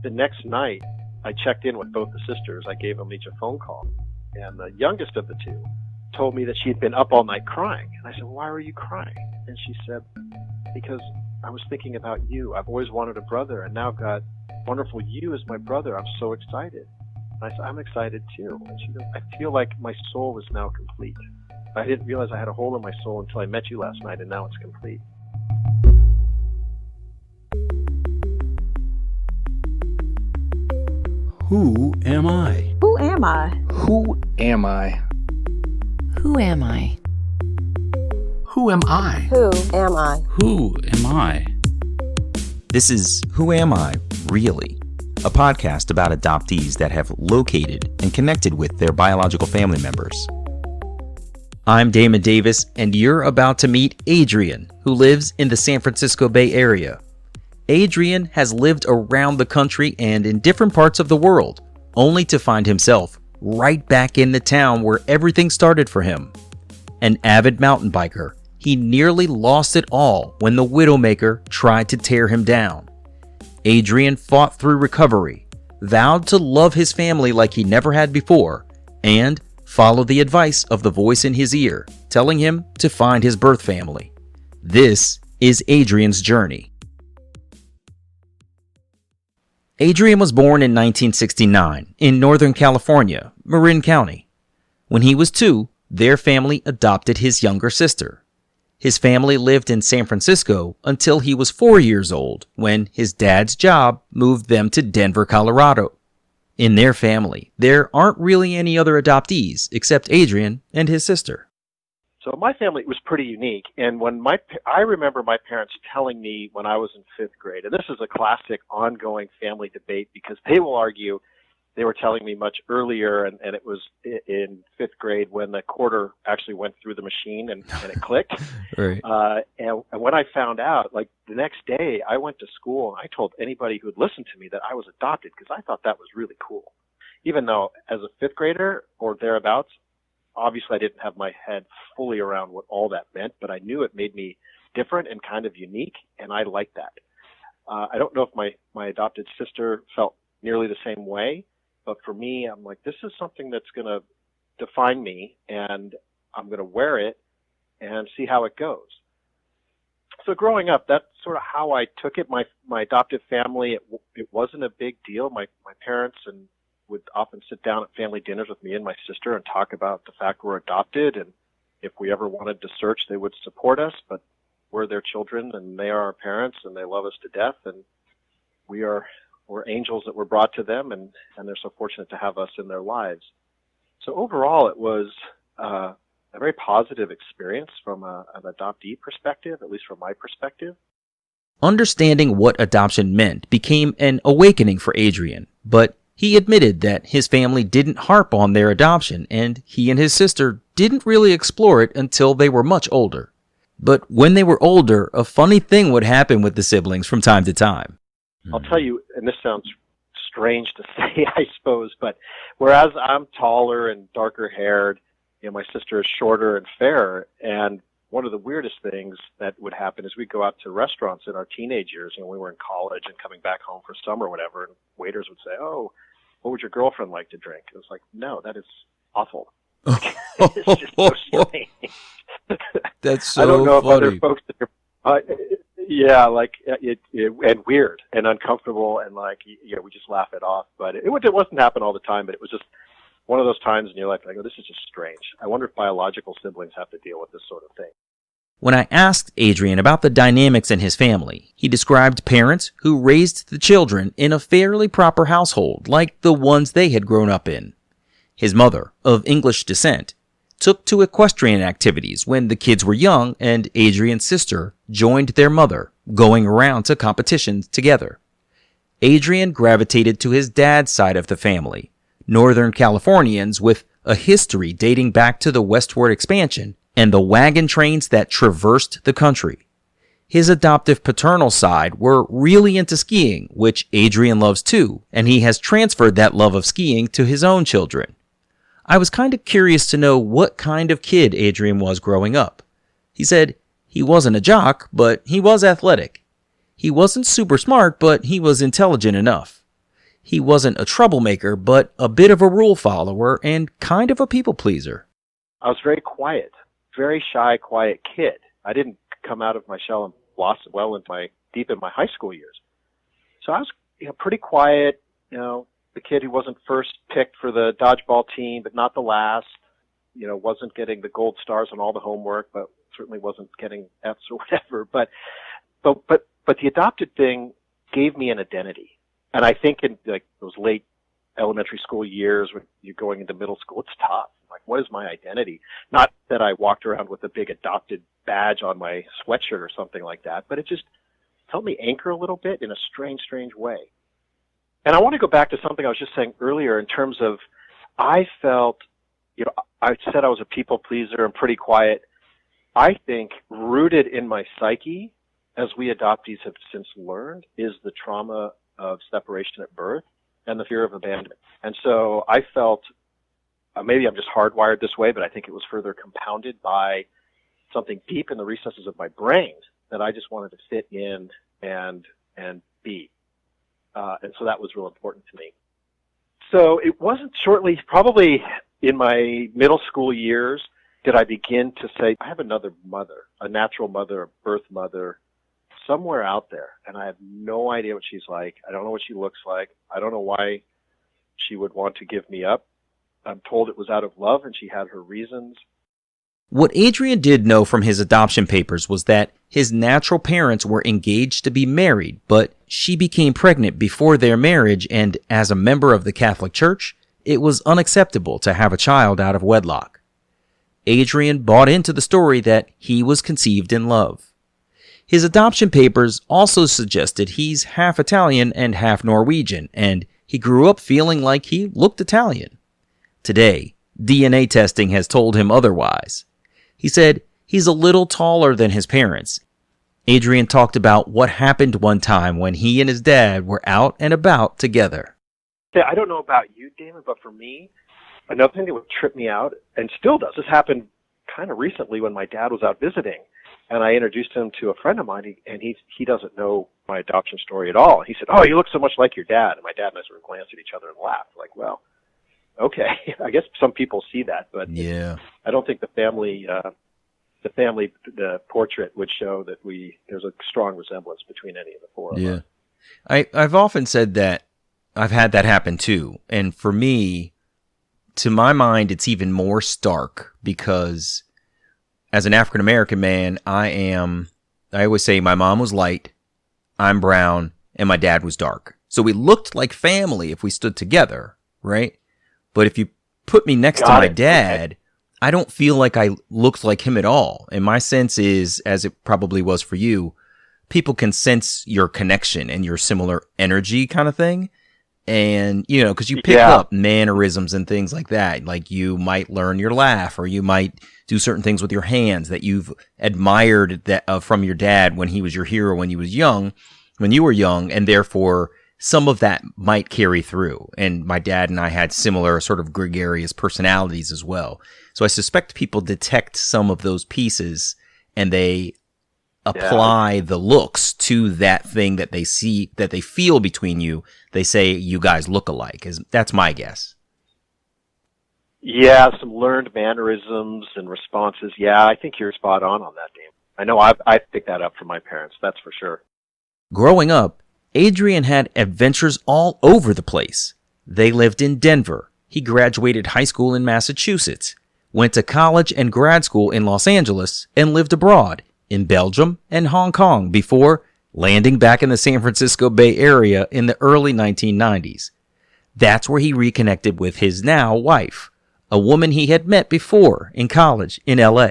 the next night, I checked in with both the sisters. I gave them each a phone call. And the youngest of the two told me that she'd been up all night crying. And I said, why were you crying? And she said, because I was thinking about you. I've always wanted a brother, and now I've got wonderful you as my brother. I'm so excited. And I said, I'm excited too. And she goes, I feel like my soul is now complete. I didn't realize I had a hole in my soul until I met you last night, and now it's complete. Who am I? Who am I? Who am I? Who am I? Who am I? Who am I? Who am I? This is Who Am I, Really? A podcast about adoptees that have located and connected with their biological family members. I'm Damon Davis, and you're about to meet Adrian, who lives in the San Francisco Bay Area. Adrian has lived around the country and in different parts of the world, only to find himself right back in the town where everything started for him. An avid mountain biker, he nearly lost it all when the Widowmaker tried to tear him down. Adrian fought through recovery, vowed to love his family like he never had before, and followed the advice of the voice in his ear, telling him to find his birth family. This is Adrian's journey. Adrian was born in 1969 in Northern California, Marin County. When he was 2, their family adopted his younger sister. His family lived in San Francisco until he was 4 years old, when his dad's job moved them to Denver, Colorado. In their family, there aren't really any other adoptees except Adrian and his sister. So my family was pretty unique, and I remember my parents telling me when I was in 5th grade, and this is a classic ongoing family debate because they will argue they were telling me much earlier, and it was in 5th grade when the quarter actually went through the machine and it clicked. Right. And when I found out, like the next day, I went to school and I told anybody who would listen to me that I was adopted because I thought that was really cool. Even though as a 5th grader or thereabouts, obviously, I didn't have my head fully around what all that meant, but I knew it made me different and kind of unique, and I liked that. I don't know if my adopted sister felt nearly the same way, but for me, I'm like, this is something that's going to define me, and I'm going to wear it and see how it goes. So growing up, that's sort of how I took it. My adoptive family, it wasn't a big deal. My parents would often sit down at family dinners with me and my sister and talk about the fact we're adopted, and if we ever wanted to search, they would support us, but we're their children and they are our parents and they love us to death, and we're angels that were brought to them, and they're so fortunate to have us in their lives. So overall, it was a very positive experience from an adoptee perspective, at least from my perspective. Understanding what adoption meant became an awakening for Adrian, but he admitted that his family didn't harp on their adoption, and he and his sister didn't really explore it until they were much older. But when they were older, a funny thing would happen with the siblings from time to time. I'll tell you, and this sounds strange to say, I suppose, but whereas I'm taller and darker haired, my sister is shorter and fairer, and one of the weirdest things that would happen is we'd go out to restaurants in our teenage years, we were in college and coming back home for summer or whatever, and waiters would say, oh, what would your girlfriend like to drink? It was like, no, that is awful. It's just so strange. That's so I don't know funny. if other folks and weird and uncomfortable, and we just laugh it off. But it wasn't happen all the time, but it was just one of those times in your life, this is just strange. I wonder if biological siblings have to deal with this sort of thing. When I asked Adrian about the dynamics in his family, he described parents who raised the children in a fairly proper household, like the ones they had grown up in. His mother, of English descent, took to equestrian activities when the kids were young, and Adrian's sister joined their mother, going around to competitions together. Adrian gravitated to his dad's side of the family, Northern Californians with a history dating back to the westward expansion and the wagon trains that traversed the country. His adoptive paternal side were really into skiing, which Adrian loves too, and he has transferred that love of skiing to his own children. I was kind of curious to know what kind of kid Adrian was growing up. He said he wasn't a jock, but he was athletic. He wasn't super smart, but he was intelligent enough. He wasn't a troublemaker, but a bit of a rule follower and kind of a people pleaser. I was very quiet, very shy, quiet kid. I didn't come out of my shell and blossom well into deep in my high school years. So I was, pretty quiet, the kid who wasn't first picked for the dodgeball team, but not the last, wasn't getting the gold stars on all the homework, but certainly wasn't getting F's or whatever. But the adopted thing gave me an identity. And I think in like those late elementary school years when you're going into middle school, it's tough. Like, what is my identity? Not that I walked around with a big adopted badge on my sweatshirt or something like that, but it just helped me anchor a little bit in a strange way. And I want to go back to something I was just saying earlier in terms of I felt, I said I was a people pleaser and pretty quiet. I think rooted in my psyche, as we adoptees have since learned, is the trauma of separation at birth and the fear of abandonment. And so I felt, maybe I'm just hardwired this way, but I think it was further compounded by something deep in the recesses of my brain that I just wanted to fit in and be. And so that was real important to me. So it wasn't shortly, probably in my middle school years, did I begin to say, I have another mother, a natural mother, a birth mother, somewhere out there, and I have no idea what she's like. I don't know what she looks like. I don't know why she would want to give me up. I'm told it was out of love, and she had her reasons. What Adrian did know from his adoption papers was that his natural parents were engaged to be married, but she became pregnant before their marriage, and as a member of the Catholic Church, it was unacceptable to have a child out of wedlock. Adrian bought into the story that he was conceived in love. His adoption papers also suggested he's half Italian and half Norwegian, and he grew up feeling like he looked Italian. Today, DNA testing has told him otherwise. He said he's a little taller than his parents. Adrian talked about what happened one time when he and his dad were out and about together. I don't know about you, Damon, but for me, another thing that would trip me out, and still does, this happened kind of recently when my dad was out visiting. And I introduced him to a friend of mine, and he doesn't know my adoption story at all. He said, "Oh, you look so much like your dad." And my dad and I sort of glanced at each other and laughed, like, well, okay. I guess some people see that, but yeah, I don't think the family portrait would show that there's a strong resemblance between any of the four of us. I've often said that I've had that happen too. And for me, to my mind, it's even more stark because as an African-American man, I always say my mom was light, I'm brown, and my dad was dark. So we looked like family if we stood together, right? But if you put me next to my dad, okay, I don't feel like I looked like him at all. And my sense is, as it probably was for you, people can sense your connection and your similar energy kind of thing. And, because you pick up mannerisms and things like that. Like you might learn your laugh, or you might do certain things with your hands that you've admired from your dad when he was your hero when you were young, and therefore some of that might carry through. And my dad and I had similar sort of gregarious personalities as well. So I suspect people detect some of those pieces and they apply the looks to that thing that they see, that they feel between you. They say you guys look alike. That's my guess. Yeah, some learned mannerisms and responses. Yeah, I think you're spot on that, Dave. I know I picked that up from my parents, that's for sure. Growing up, Adrian had adventures all over the place. They lived in Denver. He graduated high school in Massachusetts, went to college and grad school in Los Angeles, and lived abroad in Belgium and Hong Kong before landing back in the San Francisco Bay Area in the early 1990s. That's where he reconnected with his now wife, a woman he had met before in college in LA.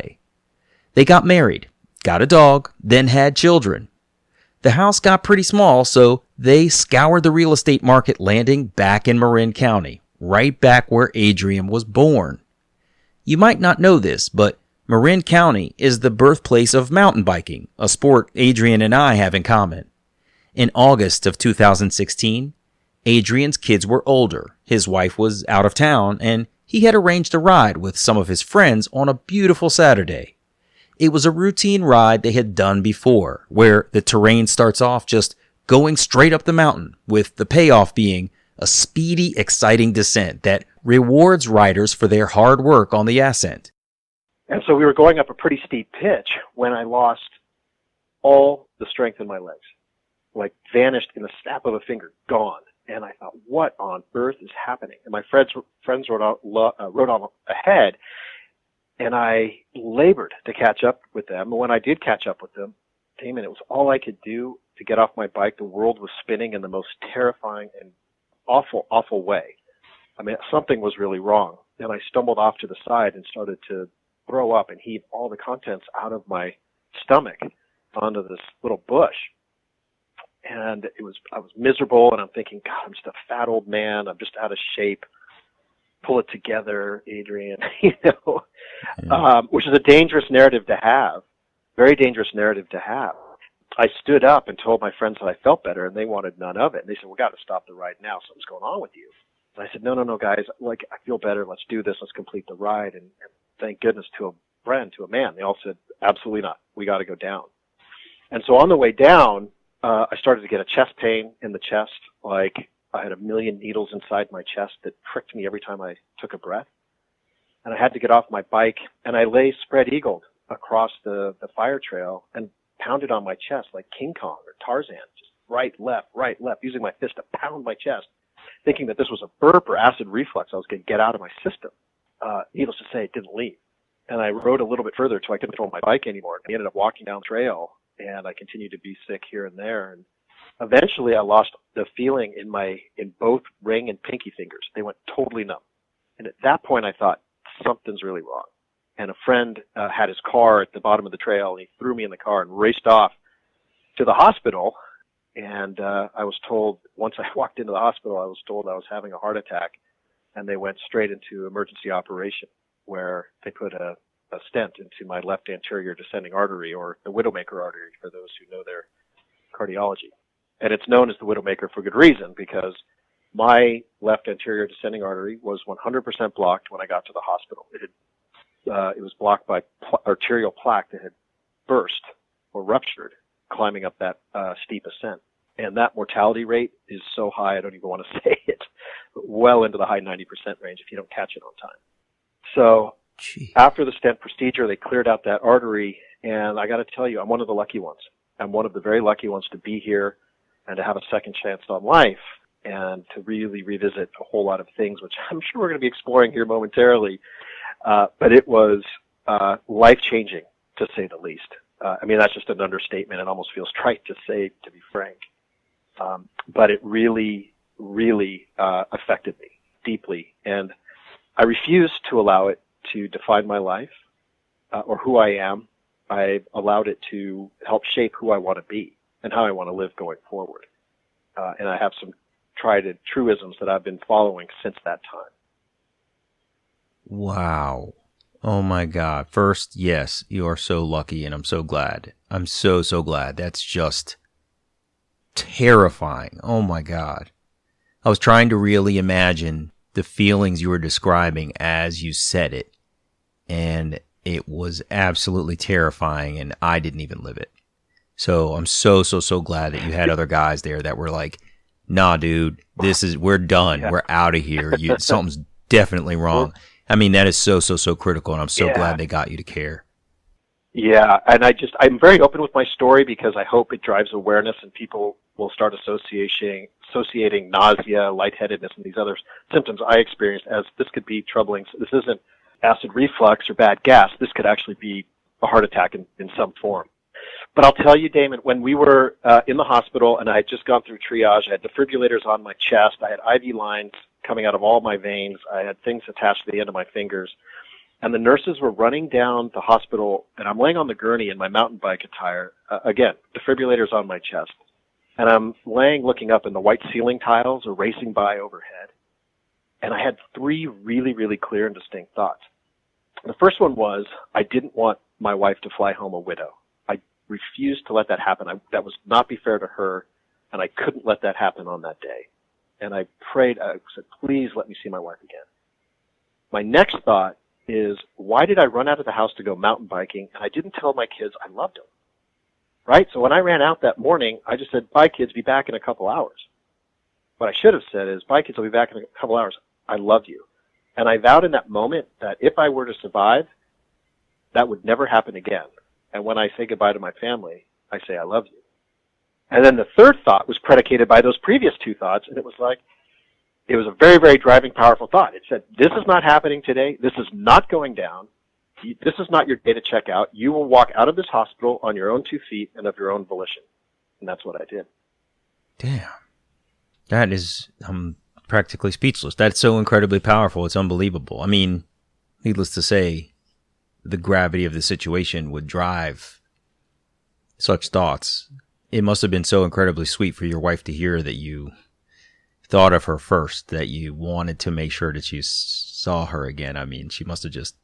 They got married, got a dog, then had children. The house got pretty small, so they scoured the real estate market, landing back in Marin County, right back where Adrian was born. You might not know this, but Marin County is the birthplace of mountain biking, a sport Adrian and I have in common. In August of 2016, Adrian's kids were older, his wife was out of town, and he had arranged a ride with some of his friends on a beautiful Saturday. It was a routine ride they had done before, where the terrain starts off just going straight up the mountain, with the payoff being a speedy, exciting descent that rewards riders for their hard work on the ascent. And so we were going up a pretty steep pitch when I lost all the strength in my legs, like vanished in the snap of a finger, gone. And I thought, what on earth is happening? And my friends rode on ahead, and I labored to catch up with them. And when I did catch up with them, Damon, it was all I could do to get off my bike. The world was spinning in the most terrifying and awful, awful way. I mean, something was really wrong. And I stumbled off to the side and started to throw up and heave all the contents out of my stomach onto this little bush. And I was miserable, and I'm thinking, God, I'm just a fat old man. I'm just out of shape. Pull it together, Adrian, which is a dangerous narrative to have, very dangerous narrative to have. I stood up and told my friends that I felt better, and they wanted none of it. And they said, we got to stop the ride now. Something's going on with you. And I said, no, guys, like, I feel better. Let's do this. Let's complete the ride. And thank goodness to a friend, to a man, they all said, absolutely not. We got to go down. And so on the way down, I started to get a chest pain in the chest, like I had a million needles inside my chest that pricked me every time I took a breath. And I had to get off my bike, and I lay spread-eagled across the fire trail and pounded on my chest like King Kong or Tarzan, just right, left, using my fist to pound my chest, thinking that this was a burp or acid reflux I was going to get out of my system. Needless to say, it didn't leave. And I rode a little bit further until I couldn't control my bike anymore. I ended up walking down the trail, and I continued to be sick here and there. And eventually I lost the feeling in both ring and pinky fingers. They went totally numb. And at that point I thought, something's really wrong. And a friend had his car at the bottom of the trail, and he threw me in the car and raced off to the hospital. And I was told, once I walked into the hospital, I was told I was having a heart attack, and they went straight into emergency operation, where they put a stent into my left anterior descending artery, or the Widowmaker artery for those who know their cardiology. And it's known as the Widowmaker for good reason, because my left anterior descending artery was 100% blocked when I got to the hospital. It was blocked by arterial plaque that had burst or ruptured climbing up that steep ascent. And that mortality rate is so high, I don't even want to say it, but well into the high 90% range if you don't catch it on time. So after the stent procedure, they cleared out that artery, and I got to tell you, I'm one of the lucky ones. I'm one of the very lucky ones to be here and to have a second chance on life and to really revisit a whole lot of things, which I'm sure we're going to be exploring here momentarily. But it was life-changing, to say the least. I mean, that's just an understatement. It almost feels trite to say, to be frank. But it really, really affected me deeply. And I refused to allow it to define my life or who I am. I allowed it to help shape who I want to be and how I want to live going forward. And I have some tried and truisms that I've been following since that time. Wow. Oh my God. First, yes, you are so lucky, and I'm so glad. I'm so glad. That's just terrifying. Oh my God. I was trying to really imagine the feelings you were describing as you said it, and it was absolutely terrifying, and I didn't even live it. So I'm so glad that you had other guys there that were like, nah, dude, we're done. Yeah. We're out of here. Something's definitely wrong. I mean, that is so critical, and I'm so glad they got you to care. Yeah, and I'm very open with my story because I hope it drives awareness and people will start associating nausea, lightheadedness, and these other symptoms I experienced as this could be troubling. So this isn't acid reflux or bad gas. This could actually be a heart attack in some form. But I'll tell you, Damon, when we were in the hospital and I had just gone through triage, I had defibrillators on my chest, I had IV lines coming out of all my veins, I had things attached to the end of my fingers, and the nurses were running down the hospital, and I'm laying on the gurney in my mountain bike attire, again, defibrillators on my chest, and I'm laying looking up, and the white ceiling tiles are racing by overhead, and I had three really, really clear and distinct thoughts. The first one was, I didn't want my wife to fly home a widow. I refused to let that happen. That would not be fair to her, and I couldn't let that happen on that day. And I prayed, I said, please let me see my wife again. My next thought is, why did I run out of the house to go mountain biking, and I didn't tell my kids I loved them? Right? So when I ran out that morning, I just said, bye kids, be back in a couple hours. What I should have said is, bye kids, I'll be back in a couple hours. I love you. And I vowed in that moment that if I were to survive, that would never happen again. And when I say goodbye to my family, I say I love you. And then the third thought was predicated by those previous two thoughts, and it was a very, very driving, powerful thought. It said, this is not happening today. This is not going down. This is not your day to check out. You will walk out of this hospital on your own 2 feet and of your own volition. And that's what I did. Damn. That is, I'm practically speechless. That's so incredibly powerful. It's unbelievable. I mean, needless to say, the gravity of the situation would drive such thoughts. It must have been so incredibly sweet for your wife to hear that you thought of her first, that you wanted to make sure that you saw her again. I mean, she must have just,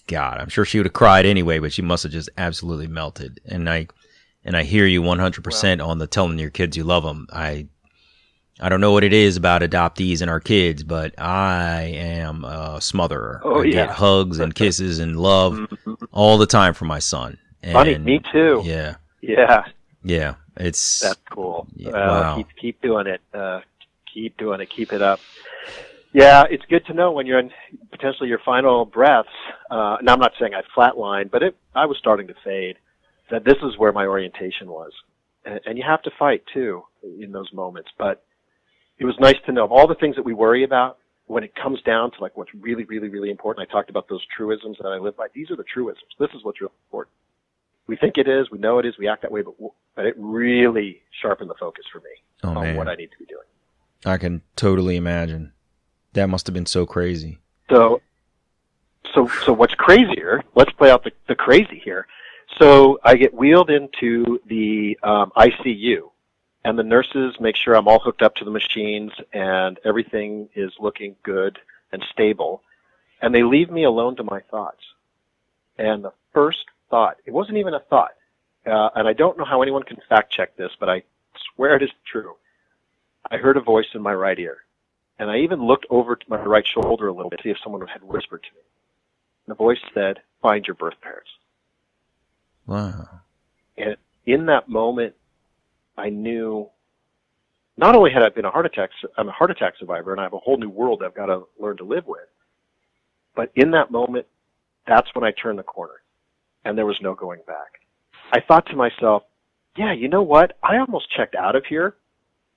God, I'm sure she would have cried anyway, but she must have just absolutely melted. And I hear you 100% on the telling your kids you love them. I don't know what it is about adoptees and our kids, but I am a smotherer. Oh, I yeah. get hugs and kisses and love all the time from my son. And Funny, me too. Yeah. Yeah. Yeah. It's That's cool. Wow. Keep doing it. Keep doing it. Keep it up. Yeah, it's good to know when you're in potentially your final breaths. And I'm not saying I flatlined, but I was starting to fade. That this is where my orientation was, and you have to fight too in those moments. But it was nice to know of all the things that we worry about. When it comes down to like what's really, really, really important, I talked about those truisms that I live by. These are the truisms. This is what's really important. We think it is, we know it is, we act that way, but it really sharpened the focus for me on what I need to be doing. I can totally imagine. That must have been so crazy. So what's crazier? Let's play out the crazy here. So I get wheeled into the ICU, and the nurses make sure I'm all hooked up to the machines and everything is looking good and stable. And they leave me alone to my thoughts. And the first thought, it wasn't even a thought, and I don't know how anyone can fact check this, but I swear it is true. I heard a voice in my right ear, and I even looked over to my right shoulder a little bit to see if someone had whispered to me. And the voice said, "Find your birth parents." Wow. And in that moment, I knew not only had I been I'm a heart attack survivor, and I have a whole new world I've got to learn to live with. But in that moment, that's when I turned the corner, and there was no going back. I thought to myself, yeah, you know what? I almost checked out of here,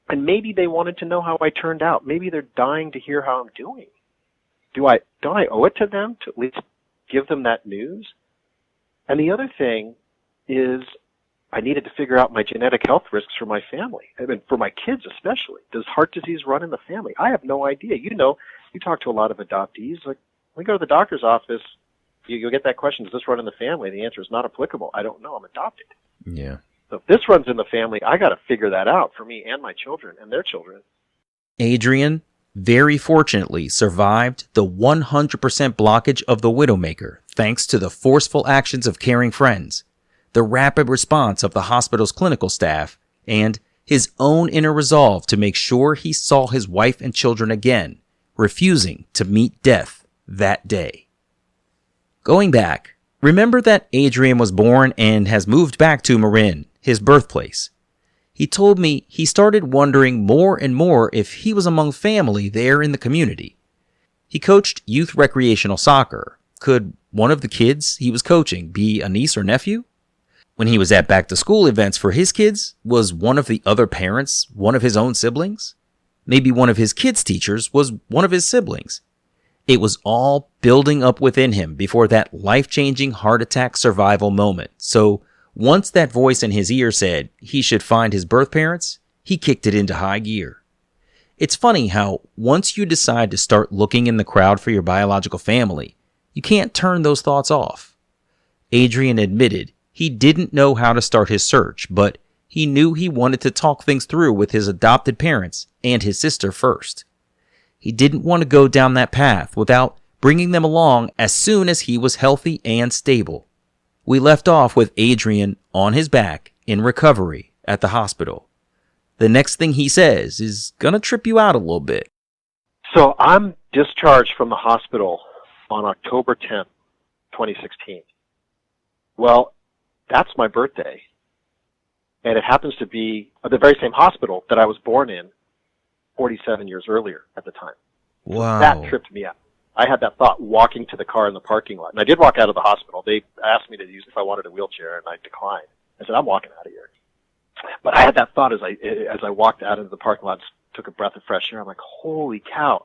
and maybe they wanted to know how I turned out. Maybe they're dying to hear how I'm doing. Don't I owe it to them to at least give them that news? And the other thing is I needed to figure out my genetic health risks for my family. I mean, for my kids especially. Does heart disease run in the family? I have no idea. You know, you talk to a lot of adoptees. Like, when we go to the doctor's office, you'll get that question, does this run in the family? The answer is not applicable. I don't know. I'm adopted. Yeah. So if this runs in the family, I got to figure that out for me and my children and their children. Adrian very fortunately survived the 100% blockage of the Widowmaker thanks to the forceful actions of caring friends, the rapid response of the hospital's clinical staff, and his own inner resolve to make sure he saw his wife and children again, refusing to meet death that day. Going back, remember that Adrian was born and has moved back to Marin, his birthplace. He told me he started wondering more and more if he was among family there in the community. He coached youth recreational soccer. Could one of the kids he was coaching be a niece or nephew? When he was at back-to-school events for his kids, was one of the other parents one of his own siblings? Maybe one of his kids' teachers was one of his siblings. It was all building up within him before that life-changing heart attack survival moment. So once that voice in his ear said he should find his birth parents, he kicked it into high gear. It's funny how once you decide to start looking in the crowd for your biological family, you can't turn those thoughts off. Adrian admitted he didn't know how to start his search, but he knew he wanted to talk things through with his adopted parents and his sister first. He didn't want to go down that path without bringing them along as soon as he was healthy and stable. We left off with Adrian on his back in recovery at the hospital. The next thing he says is going to trip you out a little bit. So I'm discharged from the hospital on October 10th, 2016. Well, that's my birthday. And it happens to be the very same hospital that I was born in 47 years earlier at the time. Wow. That tripped me out. I had that thought walking to the car in the parking lot. And I did walk out of the hospital. They asked me to use if I wanted a wheelchair, and I declined. I said, I'm walking out of here. But I had that thought as I walked out into the parking lot, took a breath of fresh air. I'm like, holy cow,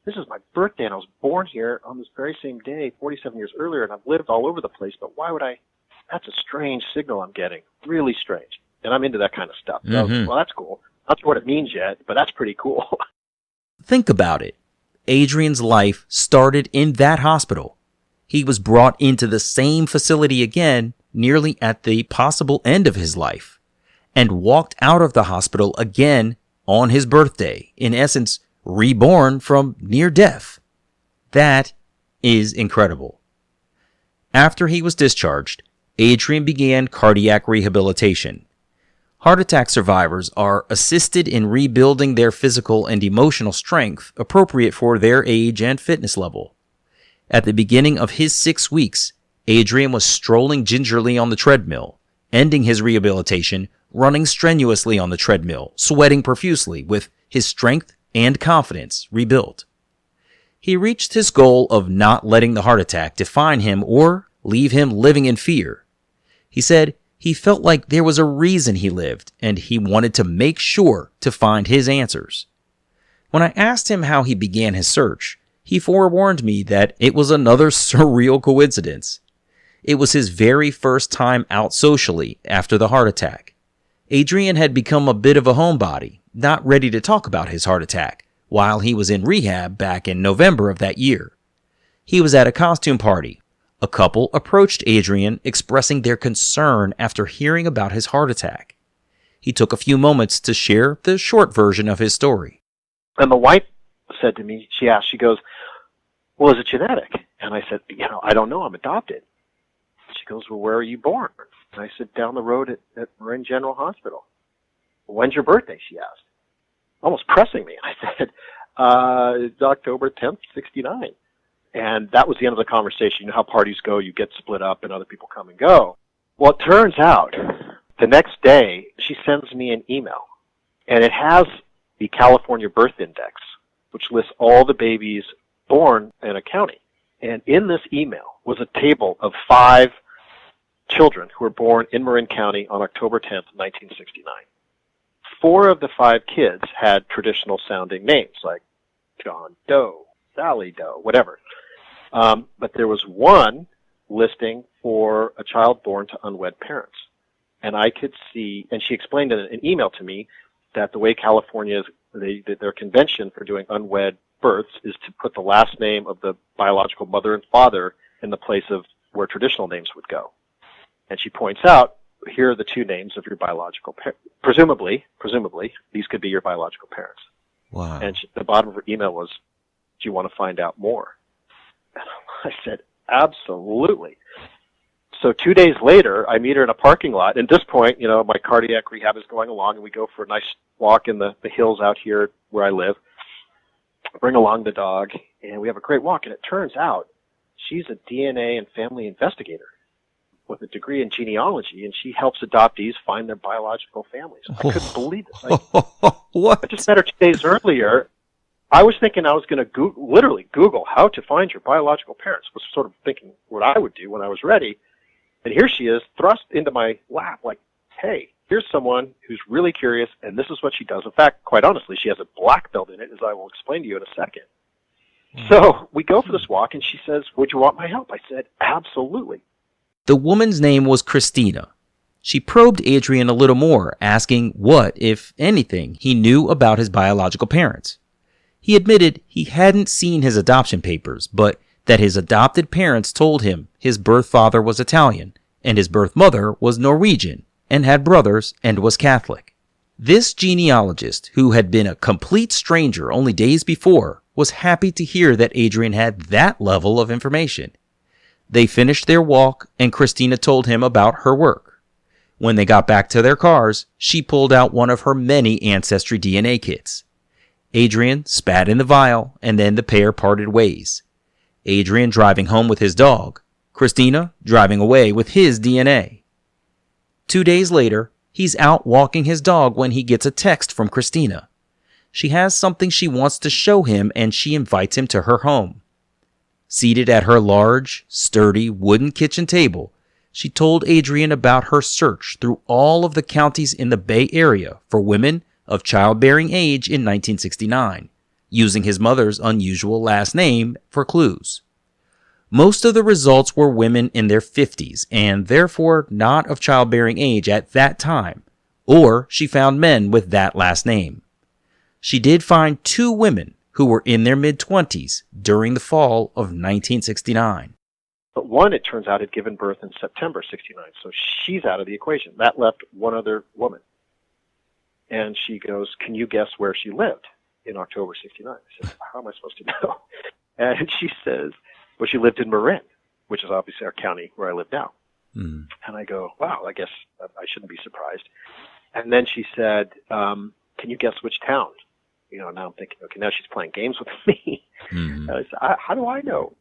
this is my birthday, and I was born here on this very same day, 47 years earlier, and I've lived all over the place, but why would that's a strange signal I'm getting. Really strange. And I'm into that kind of stuff. So, well, that's cool. Not sure what it means yet, but that's pretty cool. Think about it. Adrian's life started in that hospital. He was brought into the same facility again, nearly at the possible end of his life, and walked out of the hospital again on his birthday, in essence, reborn from near death. That is incredible. After he was discharged, Adrian began cardiac rehabilitation. Heart attack survivors are assisted in rebuilding their physical and emotional strength appropriate for their age and fitness level. At the beginning of his 6 weeks, Adrian was strolling gingerly on the treadmill, ending his rehabilitation, running strenuously on the treadmill, sweating profusely, with his strength and confidence rebuilt. He reached his goal of not letting the heart attack define him or leave him living in fear. He said he felt like there was a reason he lived, and he wanted to make sure to find his answers. When I asked him how he began his search, he forewarned me that it was another surreal coincidence. It was his very first time out socially after the heart attack. Adrian had become a bit of a homebody, not ready to talk about his heart attack, while he was in rehab back in November of that year. He was at a costume party. A couple approached Adrian expressing their concern after hearing about his heart attack. He took a few moments to share the short version of his story. And the wife said to me, she goes, well, is it genetic? And I said, I don't know, I'm adopted. She goes, well, where are you born? And I said, down the road at Marin General Hospital. When's your birthday? She asked, almost pressing me. I said, it's October 10th, 69. And that was the end of the conversation. You know how parties go, you get split up and other people come and go. Well, it turns out the next day she sends me an email, and it has the California Birth Index, which lists all the babies born in a county. And in this email was a table of 5 children who were born in Marin County on October 10th, 1969. 4 of the 5 kids had traditional sounding names like John Doe, Sally Doe, whatever. But there was one listing for a child born to unwed parents. And I could see, and she explained in an email to me that the way California is, their convention for doing unwed births is to put the last name of the biological mother and father in the place of where traditional names would go. And she points out, here are the 2 names of your biological parents. Presumably, these could be your biological parents. Wow. And the bottom of her email was, do you want to find out more? And I said, absolutely. So 2 days later, I meet her in a parking lot. And at this point, my cardiac rehab is going along, and we go for a nice walk in the hills out here where I live. Bring along the dog, and we have a great walk. And it turns out she's a DNA and family investigator with a degree in genealogy, and she helps adoptees find their biological families. I couldn't believe it. What? I just met her 2 days earlier. I was thinking I was going to literally Google how to find your biological parents, was sort of thinking what I would do when I was ready. And here she is, thrust into my lap like, hey, here's someone who's really curious, and this is what she does. In fact, quite honestly, she has a black belt in it, as I will explain to you in a second. So we go for this walk, and she says, would you want my help? I said, absolutely. The woman's name was Christina. She probed Adrian a little more, asking what, if anything, he knew about his biological parents. He admitted he hadn't seen his adoption papers, but that his adopted parents told him his birth father was Italian and his birth mother was Norwegian and had brothers and was Catholic. This genealogist, who had been a complete stranger only days before, was happy to hear that Adrian had that level of information. They finished their walk, and Christina told him about her work. When they got back to their cars, she pulled out one of her many Ancestry DNA kits. Adrian spat in the vial, and then the pair parted ways. Adrian driving home with his dog, Christina driving away with his DNA. 2 days later, he's out walking his dog when he gets a text from Christina. she has something she wants to show him, and she invites him to her home. Seated at her large, sturdy wooden kitchen table, she told Adrian about her search through all of the counties in the Bay Area for women of childbearing age in 1969, using his mother's unusual last name for clues. Most of the results were women in their 50s and therefore not of childbearing age at that time, or she found men with that last name. She did find 2 women who were in their mid-20s during the fall of 1969. But one, it turns out, had given birth in September 69, so she's out of the equation. That left one other woman. And she goes, can you guess where she lived in October 69? I said, how am I supposed to know? And she says, well, she lived in Marin, which is obviously our county where I live now. Mm. And I go, wow, I guess I shouldn't be surprised. And then she said, can you guess which town? You know, now I'm thinking, okay, now she's playing games with me. Mm. I said, how do I know?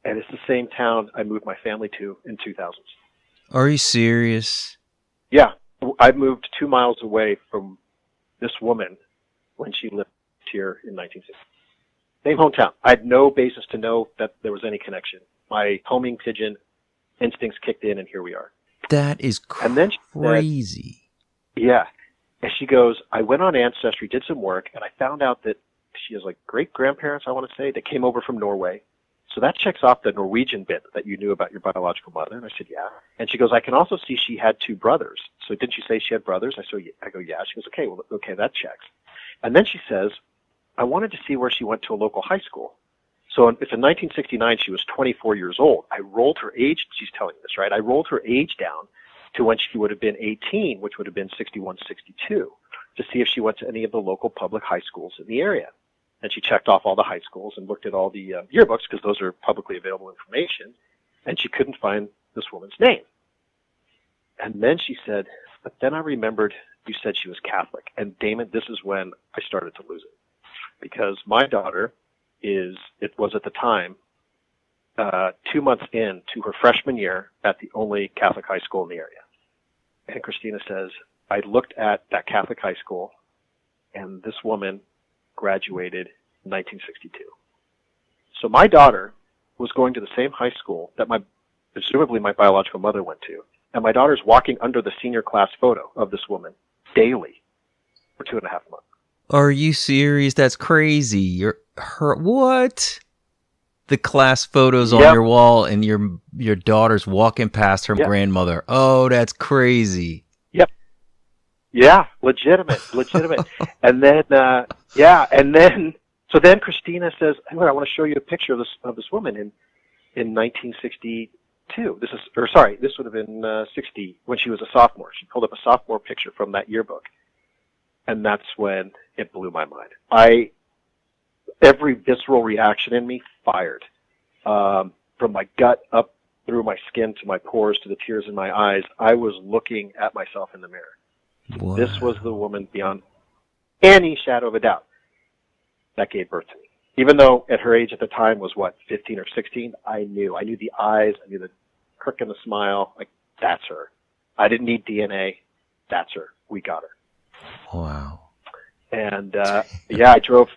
And it's the same town I moved my family to in 2000s. Are you serious? Yeah. I moved 2 miles away from this woman when she lived here in 1960. Same hometown. I had no basis to know that there was any connection. My homing pigeon instincts kicked in, and here we are. That is And then she said, crazy. yeah. And she goes, I went on Ancestry, did some work, and I found out that she has like great-grandparents, I want to say, that came over from Norway. So that checks off the Norwegian bit that you knew about your biological mother. And I said, yeah. And she goes, I can also see she had 2 brothers. So didn't you say she had brothers? I go, yeah. She goes, okay, that checks. And then she says, I wanted to see where she went to a local high school. So if in 1969 she was 24 years old, I rolled her age, she's telling this, right? I rolled her age down to when she would have been 18, which would have been 61, 62, to see if she went to any of the local public high schools in the area. And she checked off all the high schools and looked at all the yearbooks, because those are publicly available information, and she couldn't find this woman's name. And then she said, but then I remembered you said she was Catholic. And Damon, this is when I started to lose it. Because my daughter was at the time 2 months into her freshman year at the only Catholic high school in the area. And Christina says, I looked at that Catholic high school, and this woman graduated in 1962. So my daughter was going to the same high school that presumably my biological mother went to. And my daughter's walking under the senior class photo of this woman daily for 2.5 months. Are you serious? That's crazy. What? The class photos on your wall and your daughter's walking past her grandmother. Oh, that's crazy. Yep. Yeah, legitimate. And then, so then Christina says, I want to show you a picture of this woman in 1962. This would have been 60 when she was a sophomore. She pulled up a sophomore picture from that yearbook. And that's when it blew my mind. Every visceral reaction in me fired. From my gut up through my skin to my pores to the tears in my eyes, I was looking at myself in the mirror. Wow. This was the woman beyond any shadow of a doubt that gave birth to me. Even though at her age at the time was 15 or 16, I knew the eyes, I knew the crook in the smile, like, that's her. I didn't need DNA. That's her. We got her. Wow. And, I drove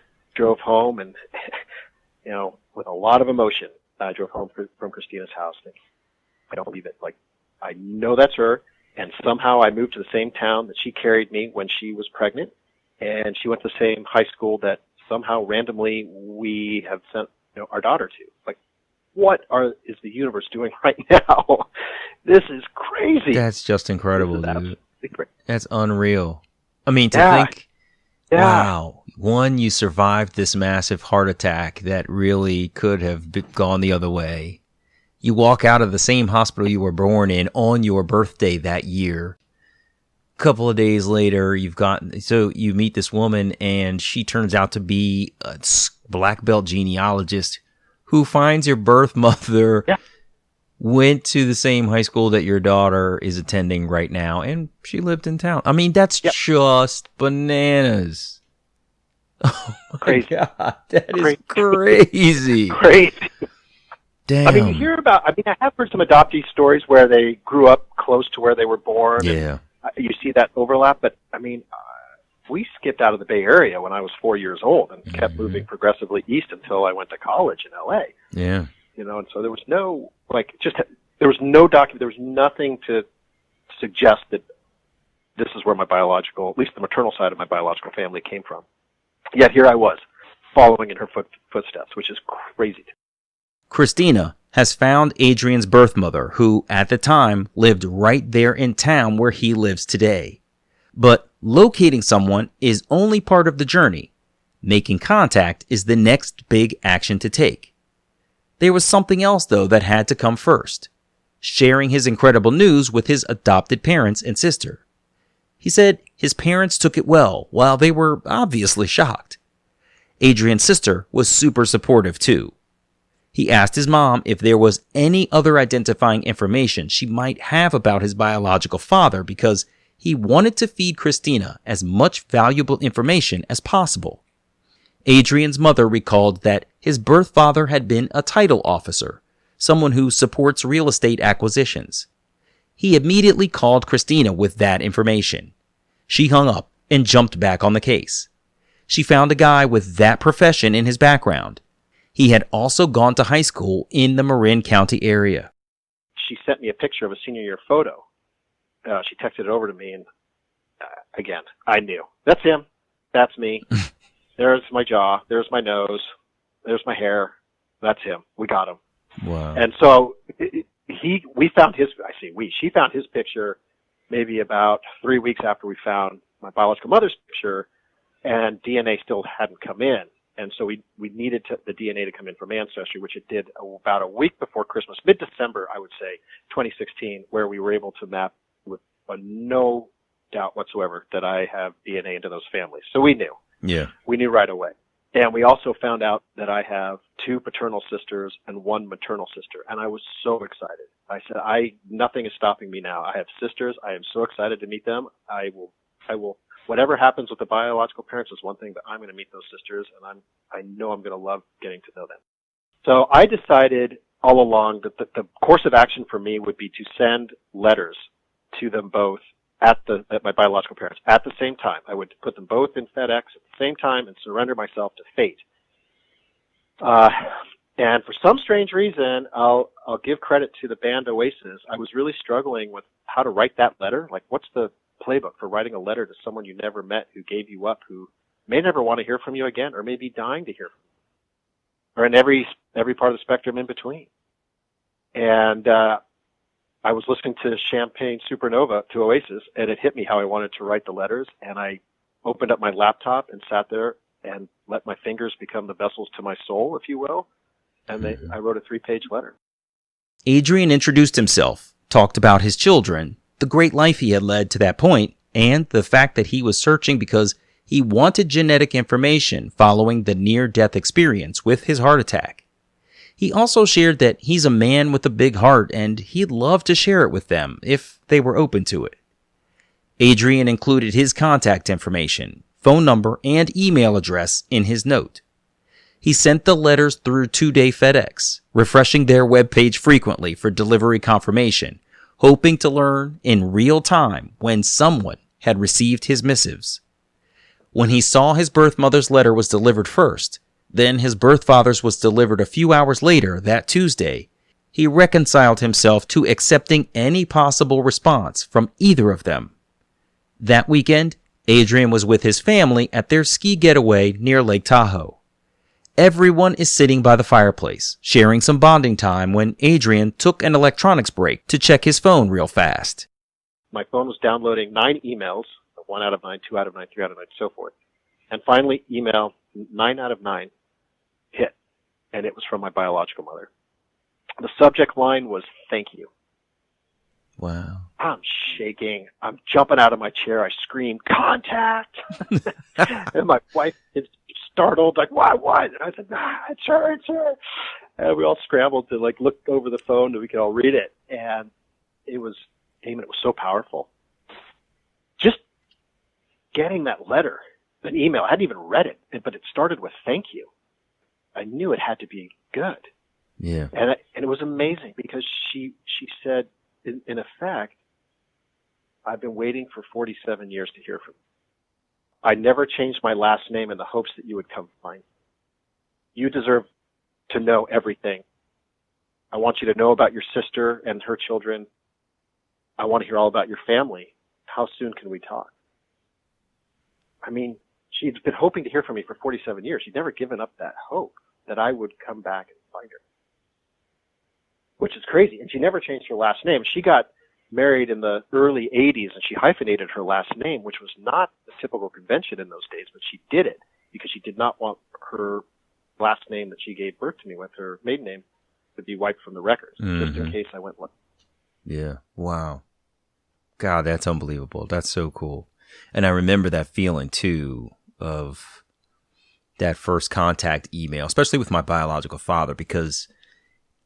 home and, with a lot of emotion, I drove home from Christina's house. And I don't believe it. Like, I know that's her. And somehow I moved to the same town that she carried me when she was pregnant. And she went to the same high school that somehow randomly we have sent our daughter to. Like, what is the universe doing right now? This is crazy. That's just incredible, dude. Crazy. That's unreal. I mean, to think, wow, one, you survived this massive heart attack that really could have gone the other way. You walk out of the same hospital you were born in on your birthday that year. A couple of days later, you meet this woman, and she turns out to be a black belt genealogist who finds your birth mother, went to the same high school that your daughter is attending right now, and she lived in town. I mean, that's just bananas. Oh my crazy. God, that is crazy. Crazy. Damn. I mean, I have heard some adoptee stories where they grew up close to where they were born. Yeah. And you see that overlap, but I mean, we skipped out of the Bay Area when I was 4 years old and kept moving progressively east until I went to college in LA. Yeah. And so there was no, there was no document, there was nothing to suggest that this is where my biological, at least the maternal side of my biological family came from. Yet here I was, following in her footsteps, which is crazy. Christina has found Adrian's birth mother, who at the time lived right there in town where he lives today. But locating someone is only part of the journey. Making contact is the next big action to take. There was something else, though, that had to come first. Sharing his incredible news with his adopted parents and sister. He said his parents took it well, while they were obviously shocked. Adrian's sister was super supportive, too. He asked his mom if there was any other identifying information she might have about his biological father because he wanted to feed Christina as much valuable information as possible. Adrian's mother recalled that his birth father had been a title officer, someone who supports real estate acquisitions. He immediately called Christina with that information. She hung up and jumped back on the case. She found a guy with that profession in his background. He had also gone to high school in the Marin County area. She sent me a picture of a senior year photo. She texted it over to me, and again, I knew. That's him. That's me. There's my jaw. There's my nose. There's my hair. That's him. We got him. Wow. And so she found his picture maybe about 3 weeks after we found my biological mother's picture, and DNA still hadn't come in. And so we needed the DNA to come in from Ancestry, which it did about a week before Christmas, mid-December, I would say, 2016, where we were able to map with no doubt whatsoever that I have DNA into those families. So we knew. Yeah. We knew right away. And we also found out that I have 2 paternal sisters and 1 maternal sister. And I was so excited. I said, nothing is stopping me now. I have sisters. I am so excited to meet them. I will, whatever happens with the biological parents is one thing, but I'm going to meet those sisters, and I know I'm going to love getting to know them. So I decided all along that the course of action for me would be to send letters to them both at my biological parents at the same time. I would put them both in FedEx at the same time and surrender myself to fate. And for some strange reason, I'll give credit to the band Oasis. I was really struggling with how to write that letter. Like, what's the playbook for writing a letter to someone you never met, who gave you up, who may never want to hear from you again, or may be dying to hear from you, or in every part of the spectrum in between. And I was listening to Champagne Supernova to Oasis, and it hit me how I wanted to write the letters, and I opened up my laptop and sat there and let my fingers become the vessels to my soul, if you will, and I wrote a 3-page letter. Adrian introduced himself, talked about his children, the great life he had led to that point, and the fact that he was searching because he wanted genetic information following the near-death experience with his heart attack. He also shared that he's a man with a big heart and he'd love to share it with them if they were open to it. Adrian included his contact information, phone number, and email address in his note. He sent the letters through 2-day FedEx, refreshing their webpage frequently for delivery confirmation, hoping to learn in real time when someone had received his missives. When he saw his birth mother's letter was delivered first, then his birth father's was delivered a few hours later that Tuesday, he reconciled himself to accepting any possible response from either of them. That weekend, Adrian was with his family at their ski getaway near Lake Tahoe. Everyone is sitting by the fireplace, sharing some bonding time when Adrian took an electronics break to check his phone real fast. My phone was downloading 9 emails, 1 out of 9, 2 out of 9, 3 out of 9, so forth. And finally, email 9 out of 9 hit, and it was from my biological mother. The subject line was, "Thank you." Wow. I'm shaking. I'm jumping out of my chair. I screamed, "Contact!" And my wife is startled, like, what? And I said, it's her. And we all scrambled to look over the phone so we could all read it. And it was so powerful. Just getting that letter, an email, I hadn't even read it, but it started with "thank you." I knew it had to be good. Yeah. And it was amazing because she said, in effect, "I've been waiting for 47 years to hear from you." I never changed my last name in the hopes that you would come find me. You deserve to know everything. I want you to know about your sister and her children. I want to hear all about your family. How soon can we talk? I mean, she'd been hoping to hear from me for 47 years. She'd never given up that hope that I would come back and find her, which is crazy. And she never changed her last name. She got married in the early 80s, and she hyphenated her last name, which was not the typical convention in those days, but she did it because she did not want her last name that she gave birth to me with, her maiden name, to be wiped from the records, just in case I went one. Yeah. Wow. God, that's unbelievable. That's so cool. And I remember that feeling too of that first contact email, especially with my biological father, because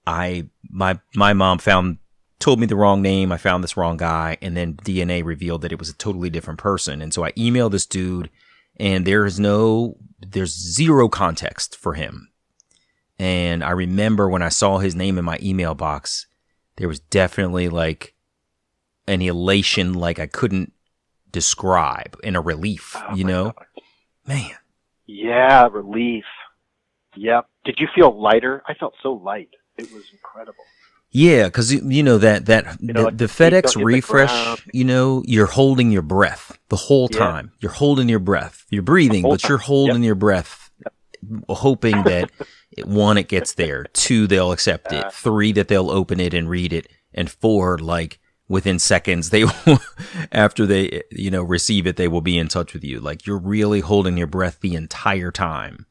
my mom told me the wrong name. I found this wrong guy, and then DNA revealed that it was a totally different person. And so I emailed this dude, and there's zero context for him. And I remember when I saw his name in my email box, there was definitely like an elation like I couldn't describe, and a relief, God. Man. Yeah, relief. Yep. Did you feel lighter? I felt so light. It was incredible. Yeah, because the FedEx refresh, you're holding your breath the whole time. You're holding your breath. You're breathing, but you're holding your breath, hoping that one, it gets there. 2, they'll accept it. 3, that they'll open it and read it. And 4, like within seconds, they will, after they receive it, they will be in touch with you. Like you're really holding your breath the entire time,